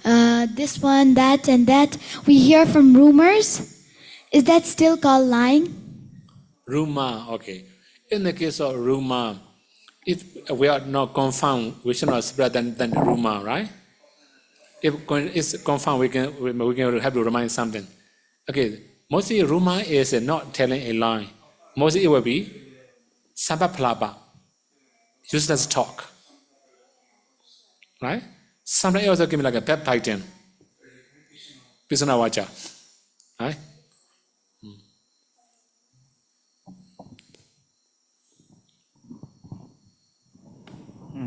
this one, that, and that. We hear from rumors. Is that still called lying? Rumor, okay. In the case of rumor, if we are not confirmed, we should not spread than rumor, right? If it's confirmed, we can have to remind something. Okay, mostly rumor is not telling a lie. Mostly it will be sabapalapa, useless talk, right? Sometimes it also give me like a backbiting, pisana vacha, right?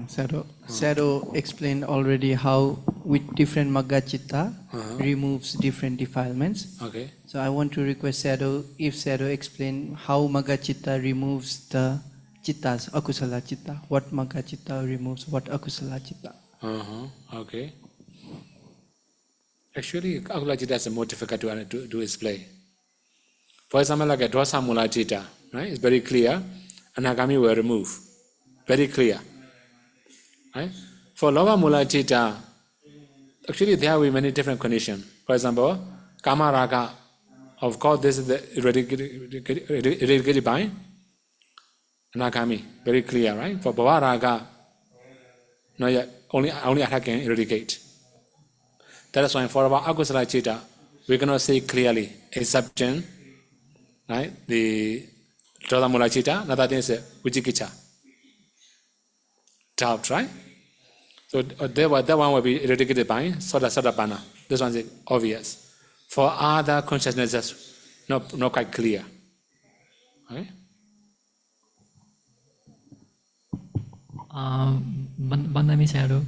Sayadaw explained already how with different Magga Chitta removes different defilements. Okay. So I want to request Sayadaw, if Sayadaw explain how Magga Chitta removes the Chittas, Akusala Chitta. What Magga Chitta removes, what Akusala Chitta. Okay. Actually, Akusala Chitta is more difficult to explain. For example, like a Dosa Mula Chitta, right? It's very clear. Anagami will remove. Very clear. Right? For Lobha Mula Chitta, actually there will be many different conditions. For example, Kama Raga, of course this is the eradicated by Anagami, very clear, right? For Bhava Raga, not yet, only Arhat can eradicate. That is why for our Akusala Chitta, we cannot say clearly a subject, right? The Dhamma Mula Chitta, another thing is Vijikicha. Doubt, right? So that one will be eradicated by Sadapana. This one is obvious. For other consciousnesses, not quite clear. Right? Bandami Sayadaw,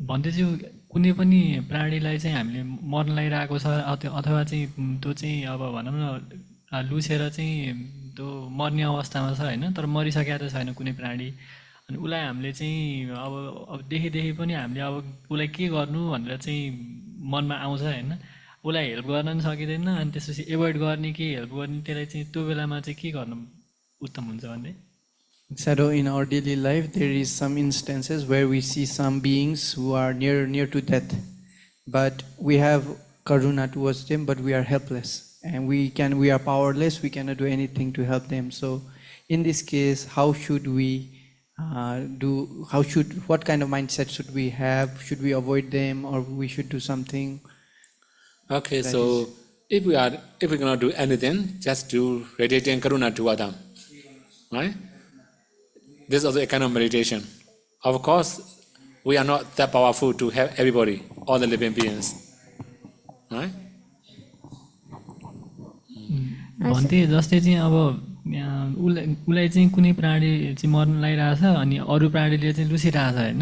भन्दैछु कुनै पनि प्राणीलाई चाहिँ हामीले मर्न लागिरहेको छ अथवा चाहिँ त्यो चाहिँ अब भनौँ न लुसेर चाहिँ त्यो मर्ने अवस्थामा छ हैन तर मरिसकेको छैन कुनै प्राणी अनि उलाई हामीले चाहिँ अब देखि पनि हामीले अब उलाई के गर्नु भनेर चाहिँ मनमा आउँछ हैन उलाई हेल्प गर्न पनि सकिदैन अनि त्यसपछि एभोइड गर्ने कि हेल्प गर्ने त्यसलाई चाहिँ त्यो बेलामा चाहिँ के गर्नु उत्तम हुन्छ भन्ने Sayadaw, in our daily life, there is some instances where we see some beings who are near to death, but we have karuna towards them, but we are helpless, and we are powerless. We cannot do anything to help them. So, in this case, how should we what kind of mindset should we have? Should we avoid them, or we should do something? Okay, so if we cannot do anything, just do radiating karuna to Adam, right? This is also a kind of meditation. Of course, we are not that powerful to help everybody, all the living beings. Right? भन्थे जस्तै चाहिँ अब उलाई चाहिँ कुनै प्राणी चाहिँ मर्न लागिरहेछ अनि अरू प्राणीले चाहिँ लुसिरहेछ हैन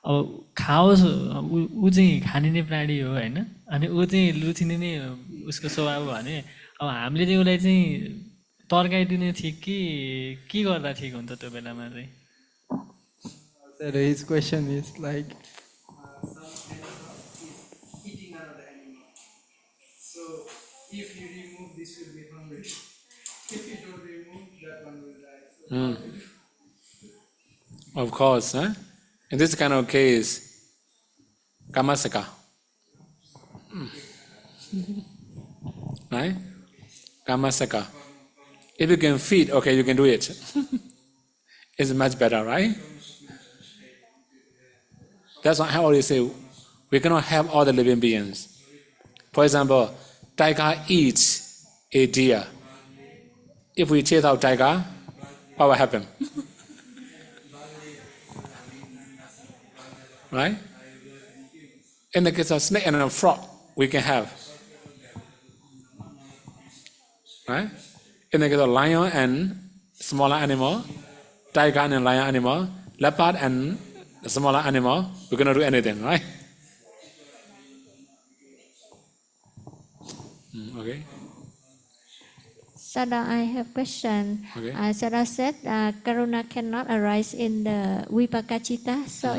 अब खाओस् उ चाहिँ खाने नै प्राणी हो हैन अनि उ चाहिँ लुचिने नै उसको स्वभाव भने अब हामीले चाहिँ उलाई चाहिँ तर्काइदिने ठिक कि के गर्दा ठिक हुन्छ त्यो बेलामा चाहिँ? That his question is like eating another animal. So if you remove, this will be hungry. If you don't remove, that one will die. So Of course, huh? In this kind of case, kamasaka. Right? Kamasaka. If you can feed, okay, you can do it. It's much better, right? That's why I always say we cannot have all the living beings. For example, tiger eats a deer. If we chase out tiger, what will happen? Right? In the case of snake and a frog, we can have. Right? In the case of lion and smaller animal, tiger and lion animal, leopard and smaller animal, we cannot do anything, right? Okay. Sayadaw, I have question. Okay. Sayadaw said Karuna cannot arise in the Vipaka-citta. So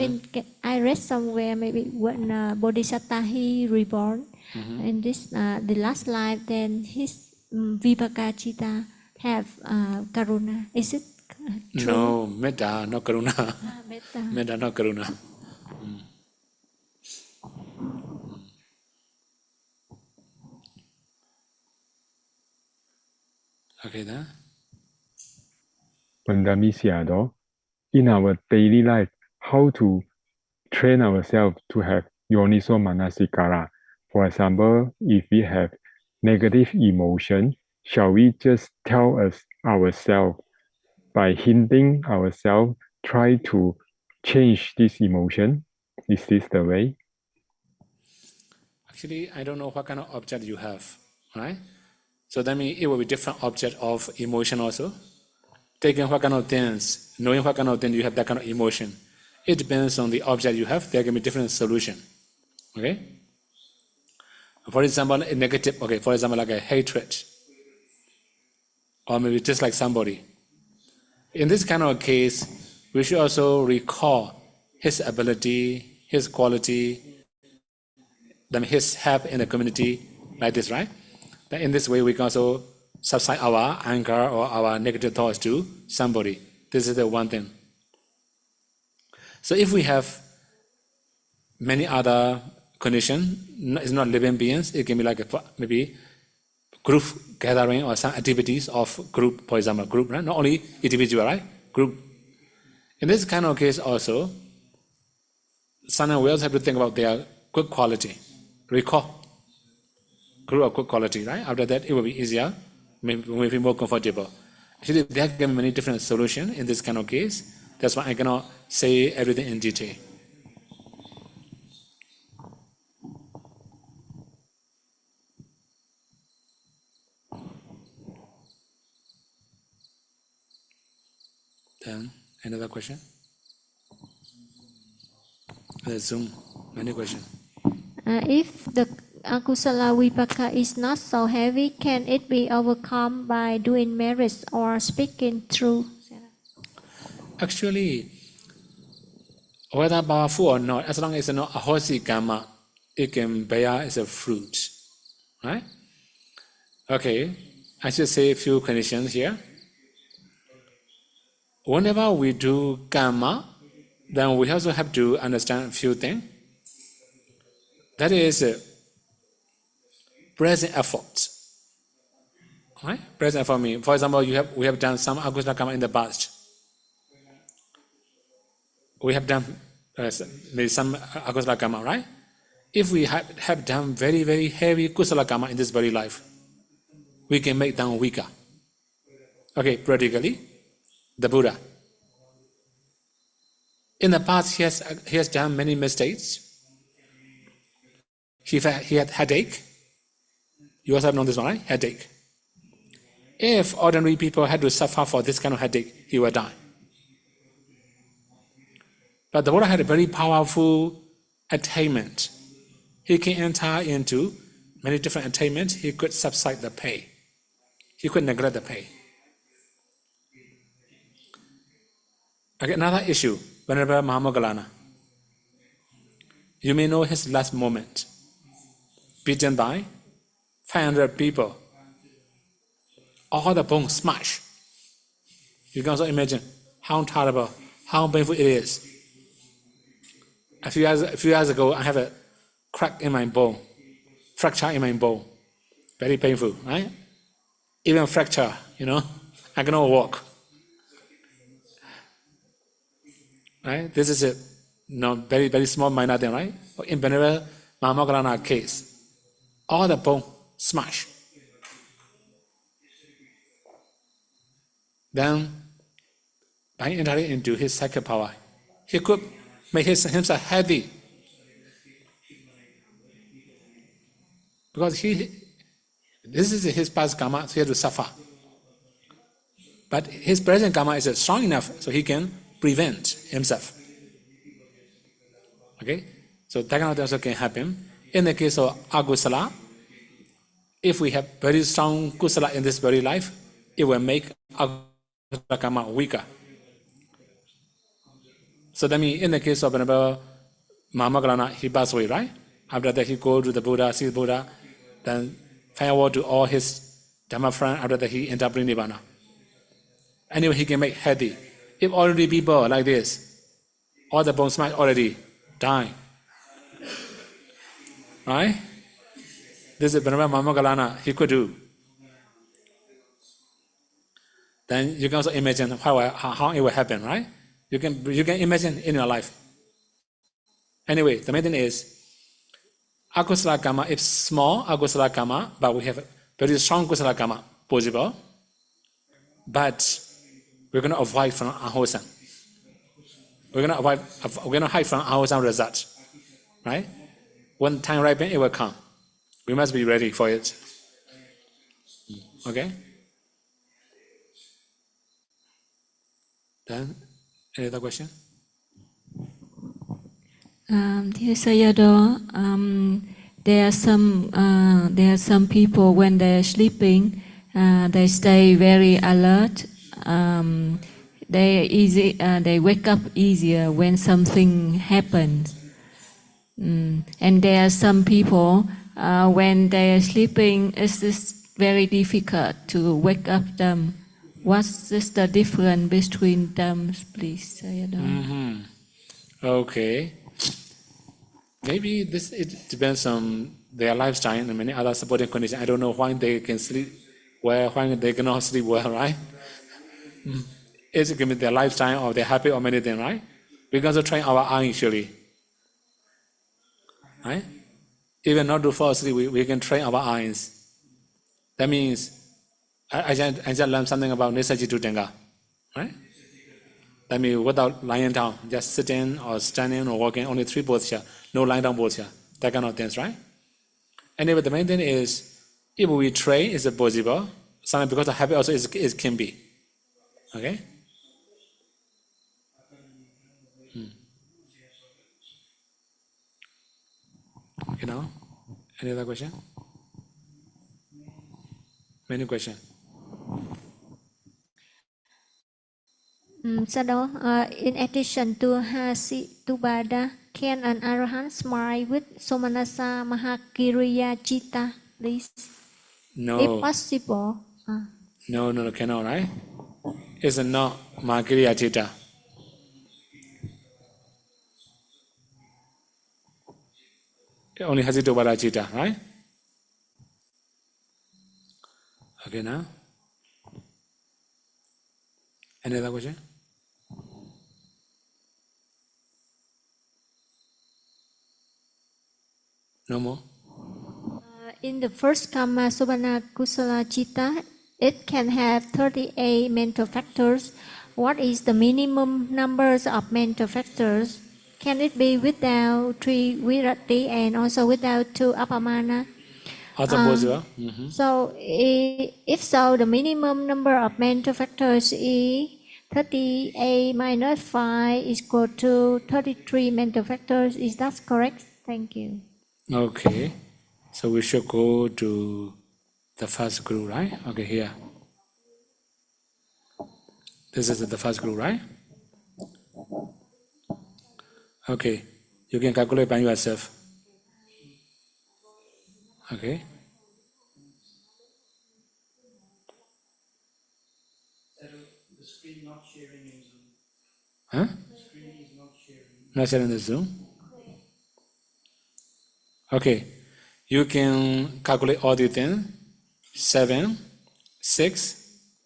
I read somewhere maybe when Bodhisattva he reborn in this the last life, then his Vipaka-citta have Karuna. Is it true? No, metta, not karuna. Metta. Metta, not karuna. Okay, then. Pandami Sayadaw, in our daily life, how to train ourselves to have yoniso manasikara. For example, if we have negative emotion, shall we just tell ourselves by hinting ourselves, try to change this emotion? Is this the way? Actually, I don't know what kind of object you have, right? So that means it will be different object of emotion also. Taking what kind of things, knowing what kind of things you have that kind of emotion. It depends on the object you have, there can be different solution. Okay? For example, a negative, okay, for example, like a hatred. Or maybe just like somebody. In this kind of case, we should also recall his ability, his quality, then his help in the community, like this, right? Then in this way, we can also subside our anger or our negative thoughts to somebody. This is the one thing. So if we have many other conditions, it's not living beings, it can be like maybe group gathering or some activities of group, for example, group, right? Not only individual, right? Group. In this kind of case also, sometimes we also have to think about their good quality. Recall group of good quality, right? After that, it will be easier, maybe more comfortable. Actually, there can be many different solutions in this kind of case. That's why I cannot say everything in detail. Then, another question? Let's Zoom. Many questions. If the akusala vipaka is not so heavy, can it be overcome by doing merits or speaking through? Actually, whether powerful or not, as long as it's not a hosi karma, it can bear as a fruit. Right? Okay, I should say a few conditions here. Whenever we do karma, then we also have to understand a few things. That is present effort. Right? Present effort means, for example, we have done some akusala karma in the past. We have done maybe some akusala karma, right? If we have done very, very heavy kusala karma in this very life, we can make them weaker. Okay, practically, the Buddha. In the past, he has done many mistakes. He had headache. You also have known this one, right? Headache. If ordinary people had to suffer for this kind of headache, he would die. But the Buddha had a very powerful attainment. He can enter into many different attainments. He could subside the pain. He could neglect the pain. Okay, another issue, Venerable Mahamoggallana. You may know his last moment, beaten by 500 people, all the bones smashed. You can also imagine how terrible, how painful it is. A few years ago, I have a crack in my bone, fracture in my bone, very painful, right? Even fracture, I cannot walk. Right? This is a very, very small minor thing, right? In Venerable Mahamoggallana case, all the bone smashed. Then, by entering into his psychic power, he could make himself healthy. Because this is his past karma, so he has to suffer. But his present karma is strong enough so he can prevent himself. Okay? So that kind of thing also can happen. In the case of agusala, if we have very strong kusala in this very life, it will make agusala karma weaker. So that means in the case of Venerable Mahamoggallana, he passed away, right? After that he go to the Buddha, see the Buddha, then farewell to all his Dhamma friends, after that he entered Nibbana. Anyway, he can make healthy. If already people like this, all the bones might already die. Right? This is Venerable Mahamoggallana, he could do. Then you can also imagine how it will happen, right? You can imagine in your life. Anyway, the main thing is, akusala karma is small akusala karma, but we have very strong kusala karma possible. But we're going to avoid from unwholesome. We're going to hide from unwholesome results, right? When time ripens, it will come. We must be ready for it. Okay? Then, any other question? Dear Sayadaw, there are some people when they're sleeping, they stay very alert. They wake up easier when something happens. And there are some people when they are sleeping, it's just very difficult to wake up them. What's the difference between them, please, Sayadaw? Okay. Maybe it depends on their lifestyle and many other supporting conditions. I don't know why they can sleep well, why they cannot sleep well, right? It can be their lifestyle or their habit or many things, right? We can also train our eye usually. Right? Even not to fall asleep, we can train our eyes. That means I just learned something about Nesajitu Tenga. Right? That means without lying down, just sitting or standing or walking, only 3 posture, no lying down posture, that kind of things, right? Anyway, the main thing is, if we train, is it possible? Sometimes because the habit also is can be. Okay? Any other question? Many questions. Sayadaw, in addition to Hasitubhada, can an Arahant smile with Somanasa Mahakiriya Citta, please? No. If possible. No, cannot, right? It's not Mahakiriya Citta. Only Hasitubhada Citta, right? Okay, now? Any other question? No more? In the first karma, Sobhana Kusala Citta, it can have 38 mental factors. What is the minimum numbers of mental factors? Can it be without 3 virati and also without 2 apamana? Also possible. So, if so, the minimum number of mental factors is 38 minus 5 is equal to 33 mental factors. Is that correct? Thank you. Okay. So we should go to the first group, right? Okay, here. This is the first group, right? Okay, you can calculate by yourself. Okay. The screen not sharing in Zoom. Huh? The screen is not sharing. Not sharing the Zoom? Okay, you can calculate all the things. 7, 6,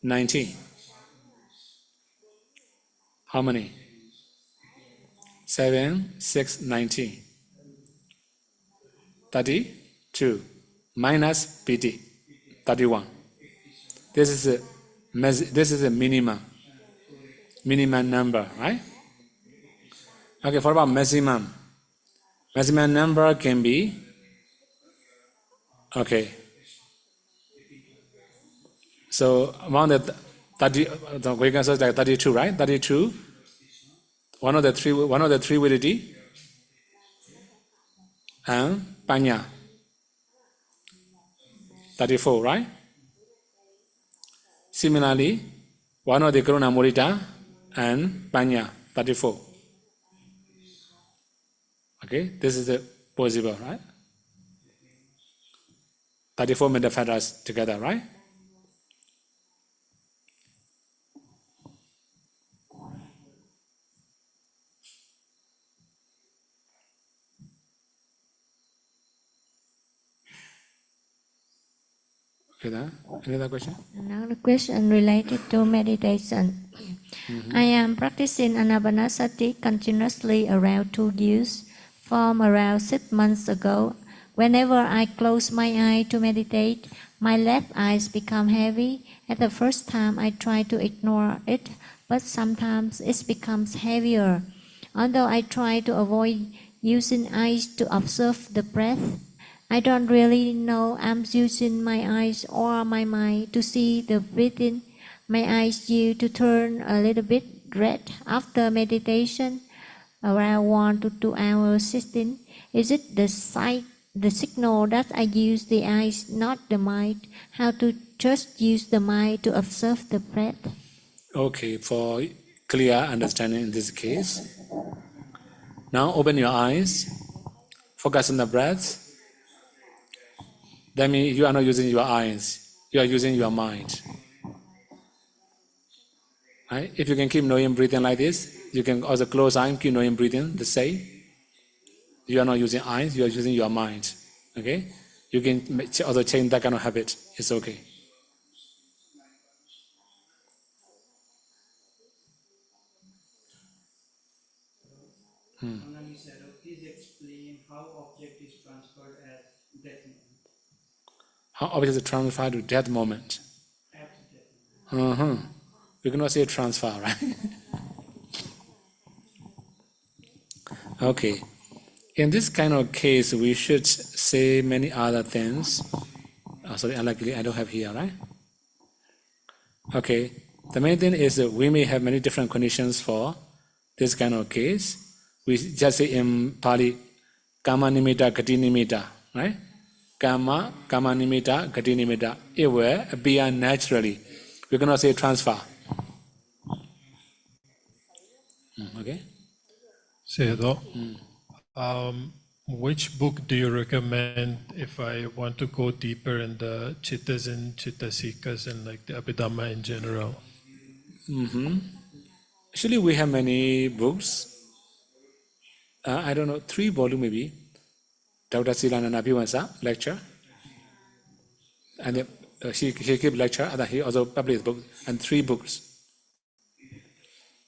19. How many? 7, 6, 19. 32 minus PT, 31. This is a minimum number, right? Okay, what about maximum? Maximum number can be, okay. So among the 30, we can say like 32, right? 32. One of the three validity and panya. 34, right? Similarly, one of the Karuna Mudita and Panya, 34. Okay, this is possible, right? 34 metapharas together, right? Okay, then. Another question? Another question related to meditation. I am practicing Anapanasati continuously around 2 years. From around 6 months ago, whenever I close my eye to meditate, my left eyes become heavy. At the first time, I try to ignore it, but sometimes it becomes heavier. Although I try to avoid using eyes to observe the breath, I don't really know I'm using my eyes or my mind to see the breathing. My eyes used to turn a little bit red after meditation, around 1 to 2 hours sitting. Is it the signal that I use the eyes, not the mind? How to just use the mind to observe the breath? Okay, for clear understanding in this case. Now open your eyes, focus on the breath. That means you are not using your eyes, you are using your mind. Right? If you can keep knowing breathing like this, you can also close eyes, keep knowing breathing the same. You are not using eyes, you are using your mind. Okay? You can also change that kind of habit. It's okay. Please explain how object is transferred at that moment. How object is transferred to that moment? At that moment. We cannot say transfer, right? Okay. In this kind of case, we should say many other things. Oh, sorry, unluckily I don't have here, right? Okay. The main thing is that we may have many different conditions for this kind of case. We just say in Pali, Kama Nimitta, Gati Nimitta, right? Kama Nimitta, Gati Nimitta. It will appear naturally. We cannot say transfer. Okay? Sayadaw, which book do you recommend if I want to go deeper in the Chittas and Chittasikas and like the Abhidhamma in general? Actually, we have many books. I don't know, 3 volumes maybe. Dr. Silananda Piwansa lecture. And then, she gave lecture, and he also published book and 3 books.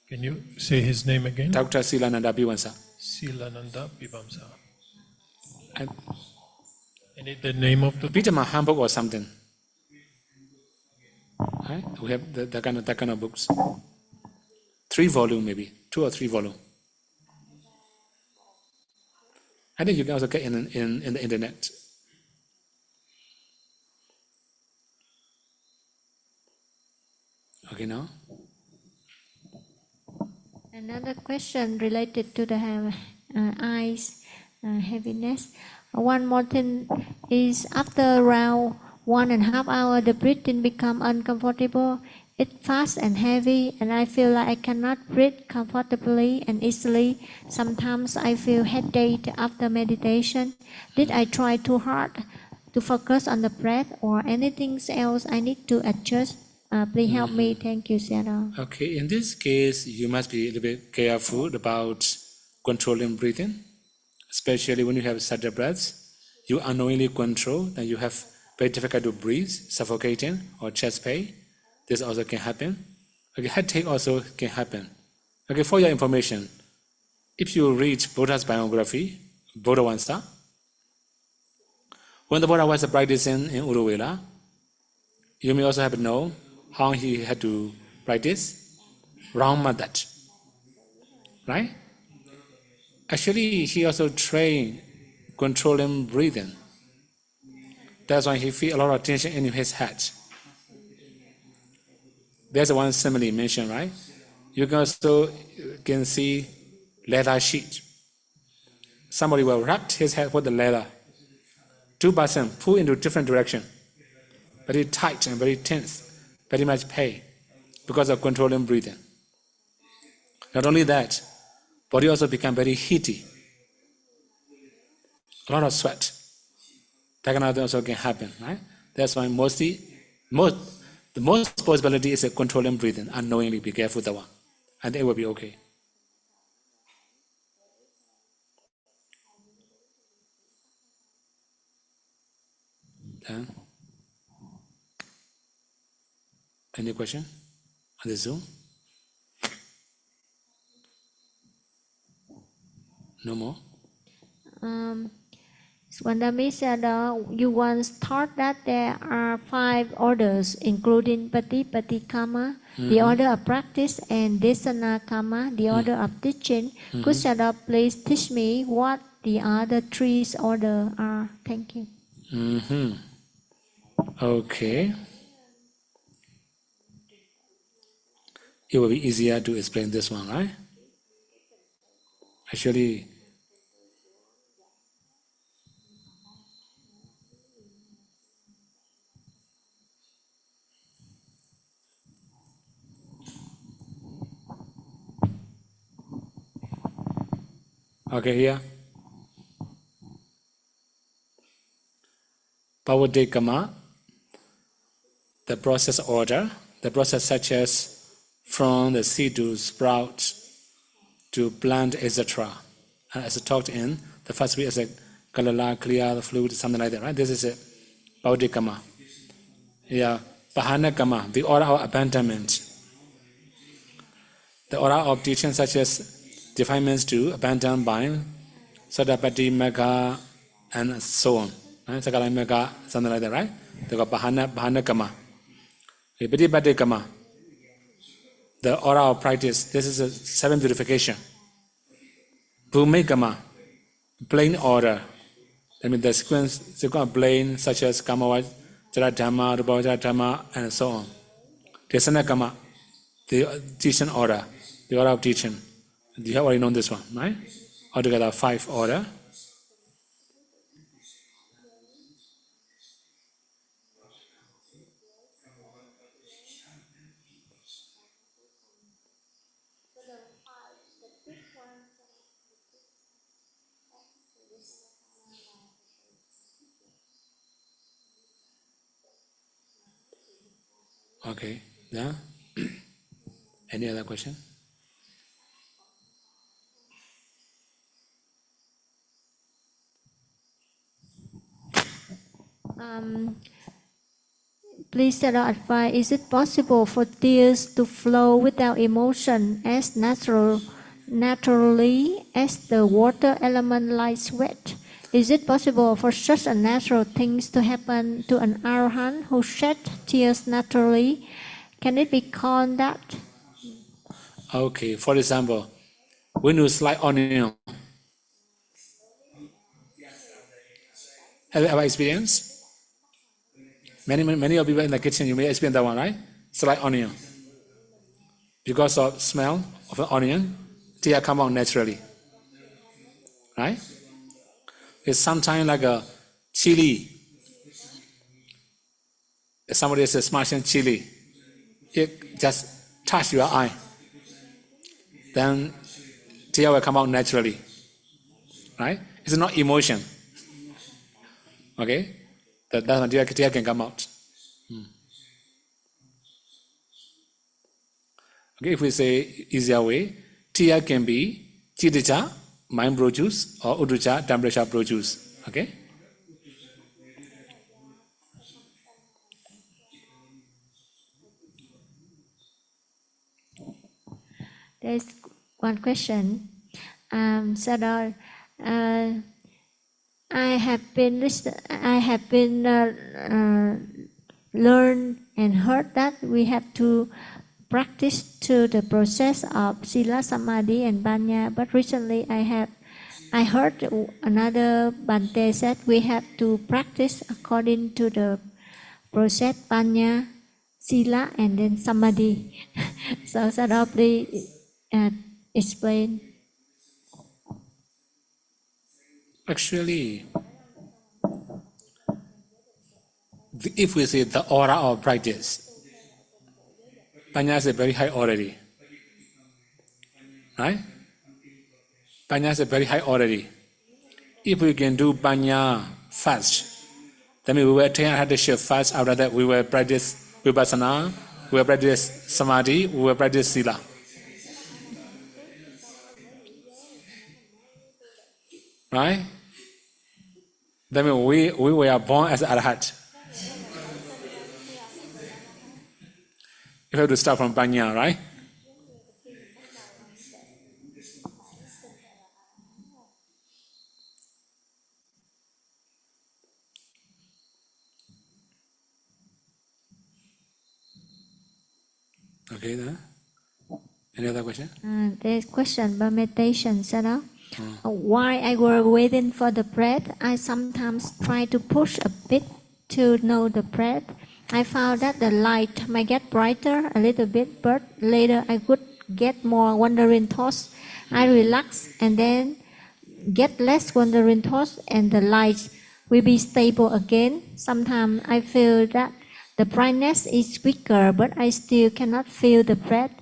Can you say his name again? Dr. Silananda Piwansa. Silananda Pibamsa. And Any the name of the book? Abhidhamma Handbook or something. Right? We have that kind of books. 3 volumes maybe, 2 or 3 volumes. I think you can also get in the internet. Okay, now? Another question related to the eyes heaviness. One more thing is after around 1.5 hours, the breathing become uncomfortable. It's fast and heavy, and I feel like I cannot breathe comfortably and easily. Sometimes I feel headache after meditation. Did I try too hard to focus on the breath or anything else I need to adjust? Please help me. Thank you, Sayadaw. Okay, in this case, you must be a little bit careful about controlling breathing, especially when you have sudden breaths. You unknowingly control, then you have very difficult to breathe, suffocating or chest pain. This also can happen. Okay, headache also can happen. Okay, for your information, if you read Buddha's biography, Buddha Vansa, when the Buddha was practicing in Uruvela, you may also have known how he had to practice wrong method, right? Actually, he also trained controlling breathing. That's why he feel a lot of tension in his head. There's one simile mentioned, right? You can also can see leather sheet. Somebody will wrap his head with the leather. Two person pull into different direction. Very tight and very tense, very much pain because of controlling breathing. Not only that, body also become very heaty. A lot of sweat. That kind of thing also can happen, right? That's why the most possibility is a controlling breathing, unknowingly. Be careful with that one, and it will be okay. Then, any question on the Zoom? No more? Swandami said, you once taught that there are 5 orders, including Pati Kama, the order of practice, and Desana Kama, the order of teaching. Could Sayadaw please teach me what the other 3 orders are? Thank you. Okay. It will be easier to explain this one, right? Actually, okay, here. Pavade Kama, the process order, the process such as from the seed to sprout to plant, etc. As talked in, the first bit is a kalala, clear, the fluid, something like that, right? This is a Pavade Kama. Yeah, Pahana Kama, the order of abandonment. The order of teaching such as defilements to abandon by Sadapati, Mega, and so on. Right? Sakalai Mega, something like that, right? They got Bahana Kama. Piti Kama, the order of practice. This is a 7 purification. Bhume Kama, plain order. I mean the sequence of plain such as Kama, Jaradhamma, Rupavajadhamma, and so on. Desana Kama, the teaching order, the order of teaching. You have already known this one, right? Altogether 5 order. Okay, yeah. Any other question? Please Sayadaw advise, is it possible for tears to flow without emotion as naturally as the water element like sweat? Is it possible for such a natural things to happen to an arahant who shed tears naturally? Can it be called that? Okay, for example, when you slice onion, have you ever experienced? Many of you in the kitchen, you may experience that one, right? Slice onion. Because of smell of the onion, tear come out naturally, right? It's sometimes like a chili. If somebody is smashing chili, it just touch your eye, then tear will come out naturally, right? It's not emotion. Okay, that's when tear can come out. Okay, if we say easier way, tear can be chitacha, mind produce, or uducha, temperature produce. Okay. There's one question. Sayadaw, I have been learned and heard that we have to practice to the process of Sila, Samadhi, and Panya. But recently, I heard another Bhante said we have to practice according to the process Panya, Sila, and then Samadhi. So, Sayadaw, please explain. Actually, if we say the aura of practice, Panya is very high already. Right? Panya is very high already. If we can do Panya fast, then we will attain Hadisha fast. After that, we will practice Vipassana, we will practice Samadhi, we will practice Sila. Right? Then we were born as Arhat. You have to start from Panya, right? Okay, then. Any other question? There's question about meditation, Sayadaw. While I were waiting for the breath, I sometimes try to push a bit to know the breath. I found that the light might get brighter a little bit, but later I could get more wandering thoughts. I relax and then get less wandering thoughts, and the light will be stable again. Sometimes I feel that the brightness is weaker, but I still cannot feel the breath.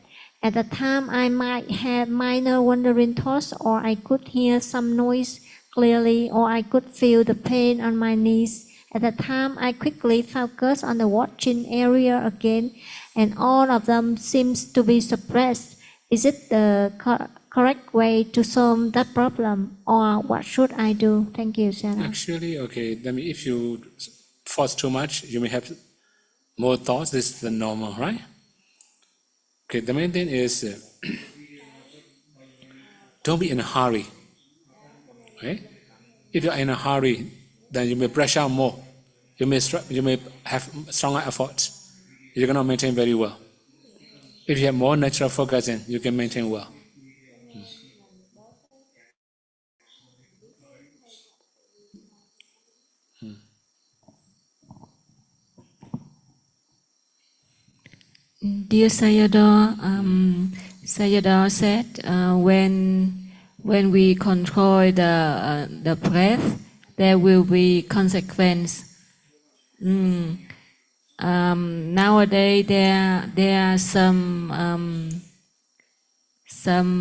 At the time, I might have minor wandering thoughts, or I could hear some noise clearly, or I could feel the pain on my knees. At the time, I quickly focus on the watching area again, and all of them seems to be suppressed. Is it the correct way to solve that problem, or what should I do? Thank you, Sayadaw. Actually, okay, then if you force too much, you may have more thoughts. This is the normal, right? Okay, the main thing is don't be in a hurry. Okay? If you're in a hurry, then you may pressure more. You may have stronger efforts. You cannot maintain very well. If you have more natural focusing, you can maintain well. Dear Sayadaw, Sayadaw said when we control the breath, there will be consequence. Nowadays there are some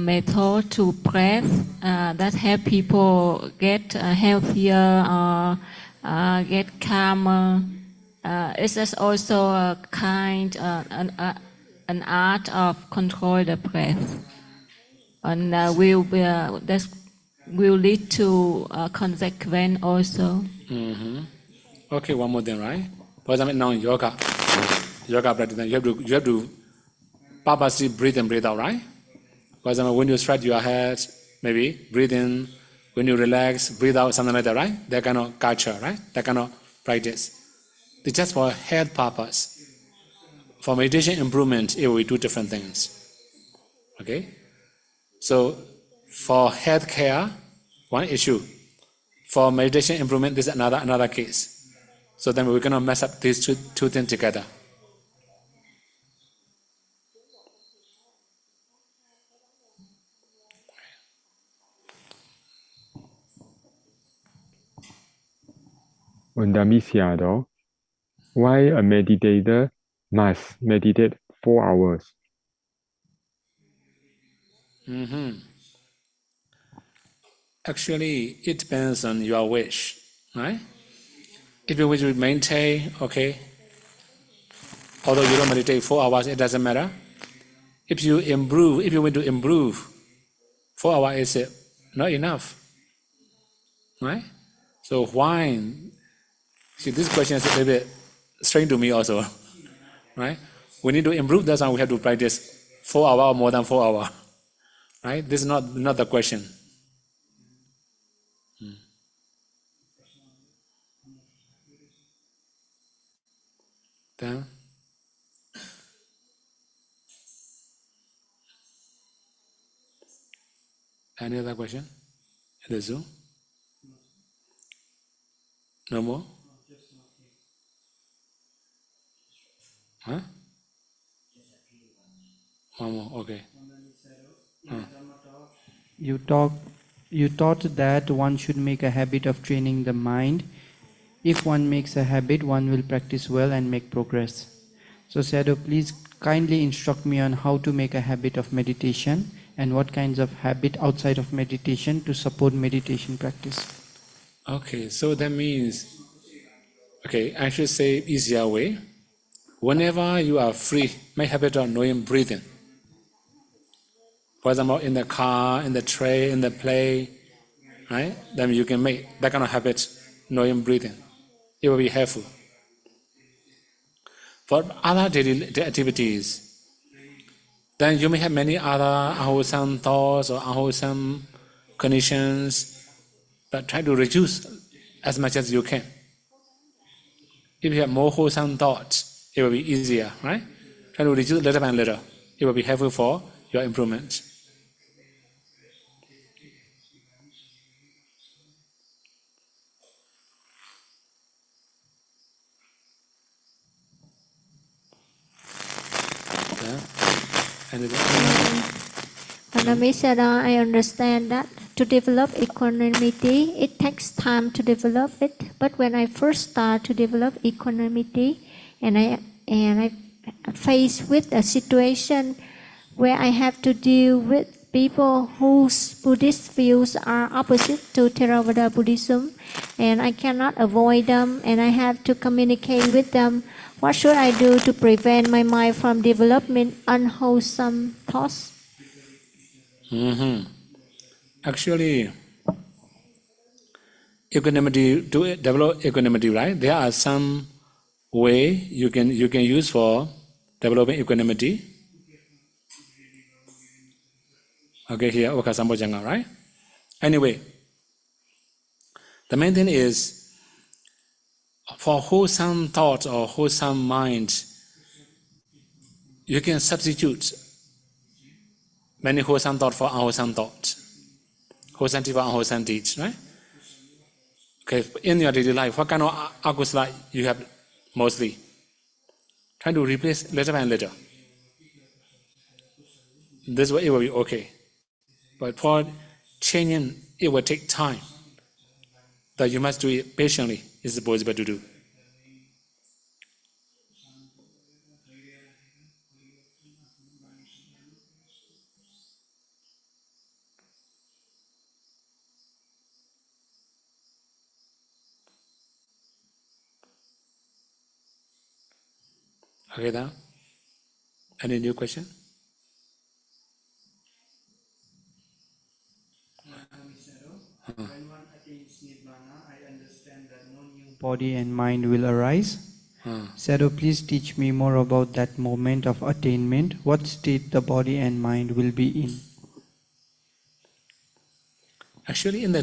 method to breath that help people get healthier or get calmer. Is this also a kind an art of control the breath, and that will lead to consequence also. Okay, one more thing, right? For example, now yoga practice, you have to purposely breathe in, breathe out, right? For example, when you stretch your head, maybe breathe in. When you relax, breathe out, something like that, right? That kind of culture, right? That kind of practice. It's just for health purpose. For meditation improvement, it will be two different things. Okay? So, for health care, one issue. For meditation improvement, this is another case. So then we're going to mess up these two things together. Sayadaw, why a meditator must meditate 4 hours. Actually, it depends on your wish, right? If you wish to maintain, okay, although you don't meditate 4 hours, it doesn't matter. If you want to improve, 4 hours is not enough, right? So why? See, this question is a little bit strange to me also, right? We need to improve, that's why we have to practice 4 hours or more than 4 hours, right? This is not the question. Then, any other question in the Zoom? No more? Huh? One more, okay. You taught that one should make a habit of training the mind. If one makes a habit, one will practice well and make progress. So Sayadaw, please kindly instruct me on how to make a habit of meditation and what kinds of habit outside of meditation to support meditation practice. Okay, so that means, okay, I should say easier way. Whenever you are free, make habit of knowing breathing. For example, in the car, in the train, in the plane, right? Then you can make that kind of habit, knowing breathing. It will be helpful. For other daily activities, then you may have many other unwholesome thoughts or unwholesome conditions, but try to reduce as much as you can. If you have more wholesome thoughts, it will be easier, right? Try to reduce little by little. It will be helpful for your improvement. Yeah. Sayadaw, I understand that to develop equanimity, it takes time to develop it. But when I first start to develop equanimity, and I face with a situation where I have to deal with people whose Buddhist views are opposite to Theravada Buddhism, and I cannot avoid them, and I have to communicate with them. What should I do to prevent my mind from developing unwholesome thoughts? Actually, equanimity, to develop equanimity, right? There are some way you can use for developing equanimity. Okay, here, Okasambojanga, right? Anyway, the main thing is, for wholesome thoughts or wholesome mind, you can substitute many wholesome thoughts for unwholesome thoughts. Wholesome deeds for unwholesome deeds, right? Okay, in your daily life, what kind of akusala you have mostly? Try to replace little by little. This way it will be okay. But for changing, it will take time. That you must do it patiently, is possible to do. Okay, now? Any new question? When one attains Nibbana, I understand that no new body and mind will arise. Sayadaw, please teach me more about that moment of attainment. What state the body and mind will be in? Actually, at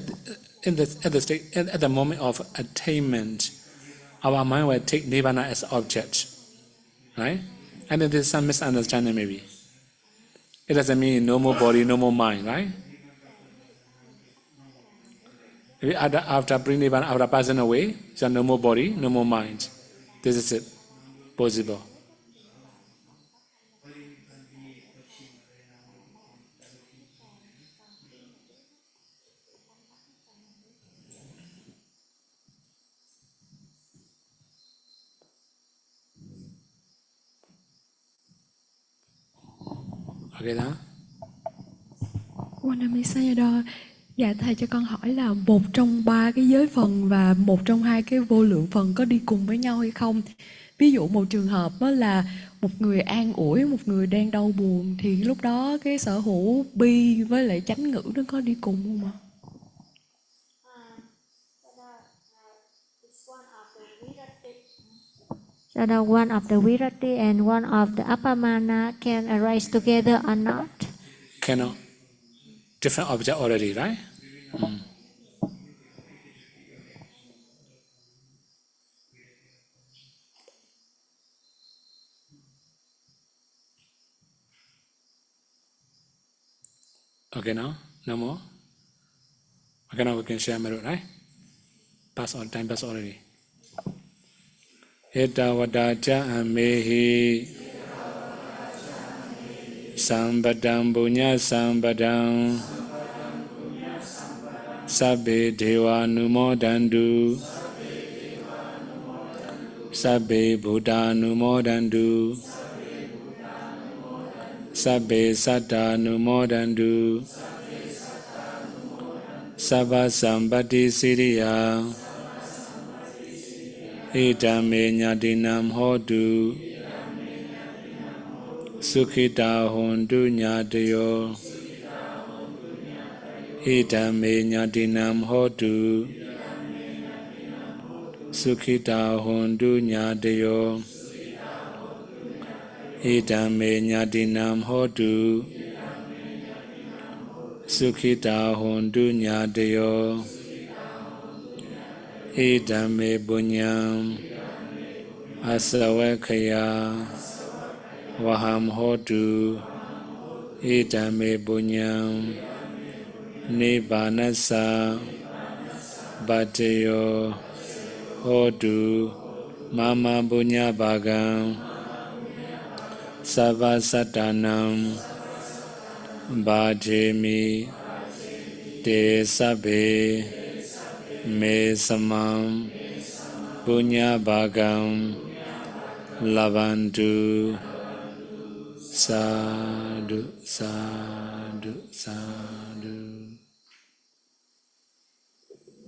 the moment of attainment, our mind will take Nibbana as object, right? And then there's some misunderstanding maybe. It doesn't mean no more body, no more mind, right? Maybe after bringing Nibbana, after passing away, so no more body, no more mind. This is it, possible. Okay đó. Wanami Sayadaw, dạ thầy cho con hỏi là một trong ba cái giới phần và một trong hai cái vô lượng phần có đi cùng với nhau hay không? Ví dụ một trường hợp đó là một người an ủi một người đang đau buồn thì lúc đó cái sở hữu bi với lại chánh ngữ nó có đi cùng không ạ? So the one of the virati and one of the appamana can arise together or not? Cannot. Different object already, right? Okay now? No more? Okay now we can share merit, right? Pass on, time pass already. Etta vadacha amehi Sambadam punya sambadam Sabbe deva numodandu Sabbe buddha numodandu Sabbe satta numodandu Sabba sambati siriya Idame nyadinam hodu Sukhita hondu nyadayo Idame nyadinam hodu Sukhita hondu nyadayo Idame nyadinam hodu Sukhita hondu nyadayo Idame bunyam Asawakaya Vaham hodu Idame bunyam Nibbanasa Bhateyo hodu Mama bunya bhagam Savasatanam Bhajemi Te sabbe Me samam Punya bhagam Lavantu Sadhu, sadhu, sadhu.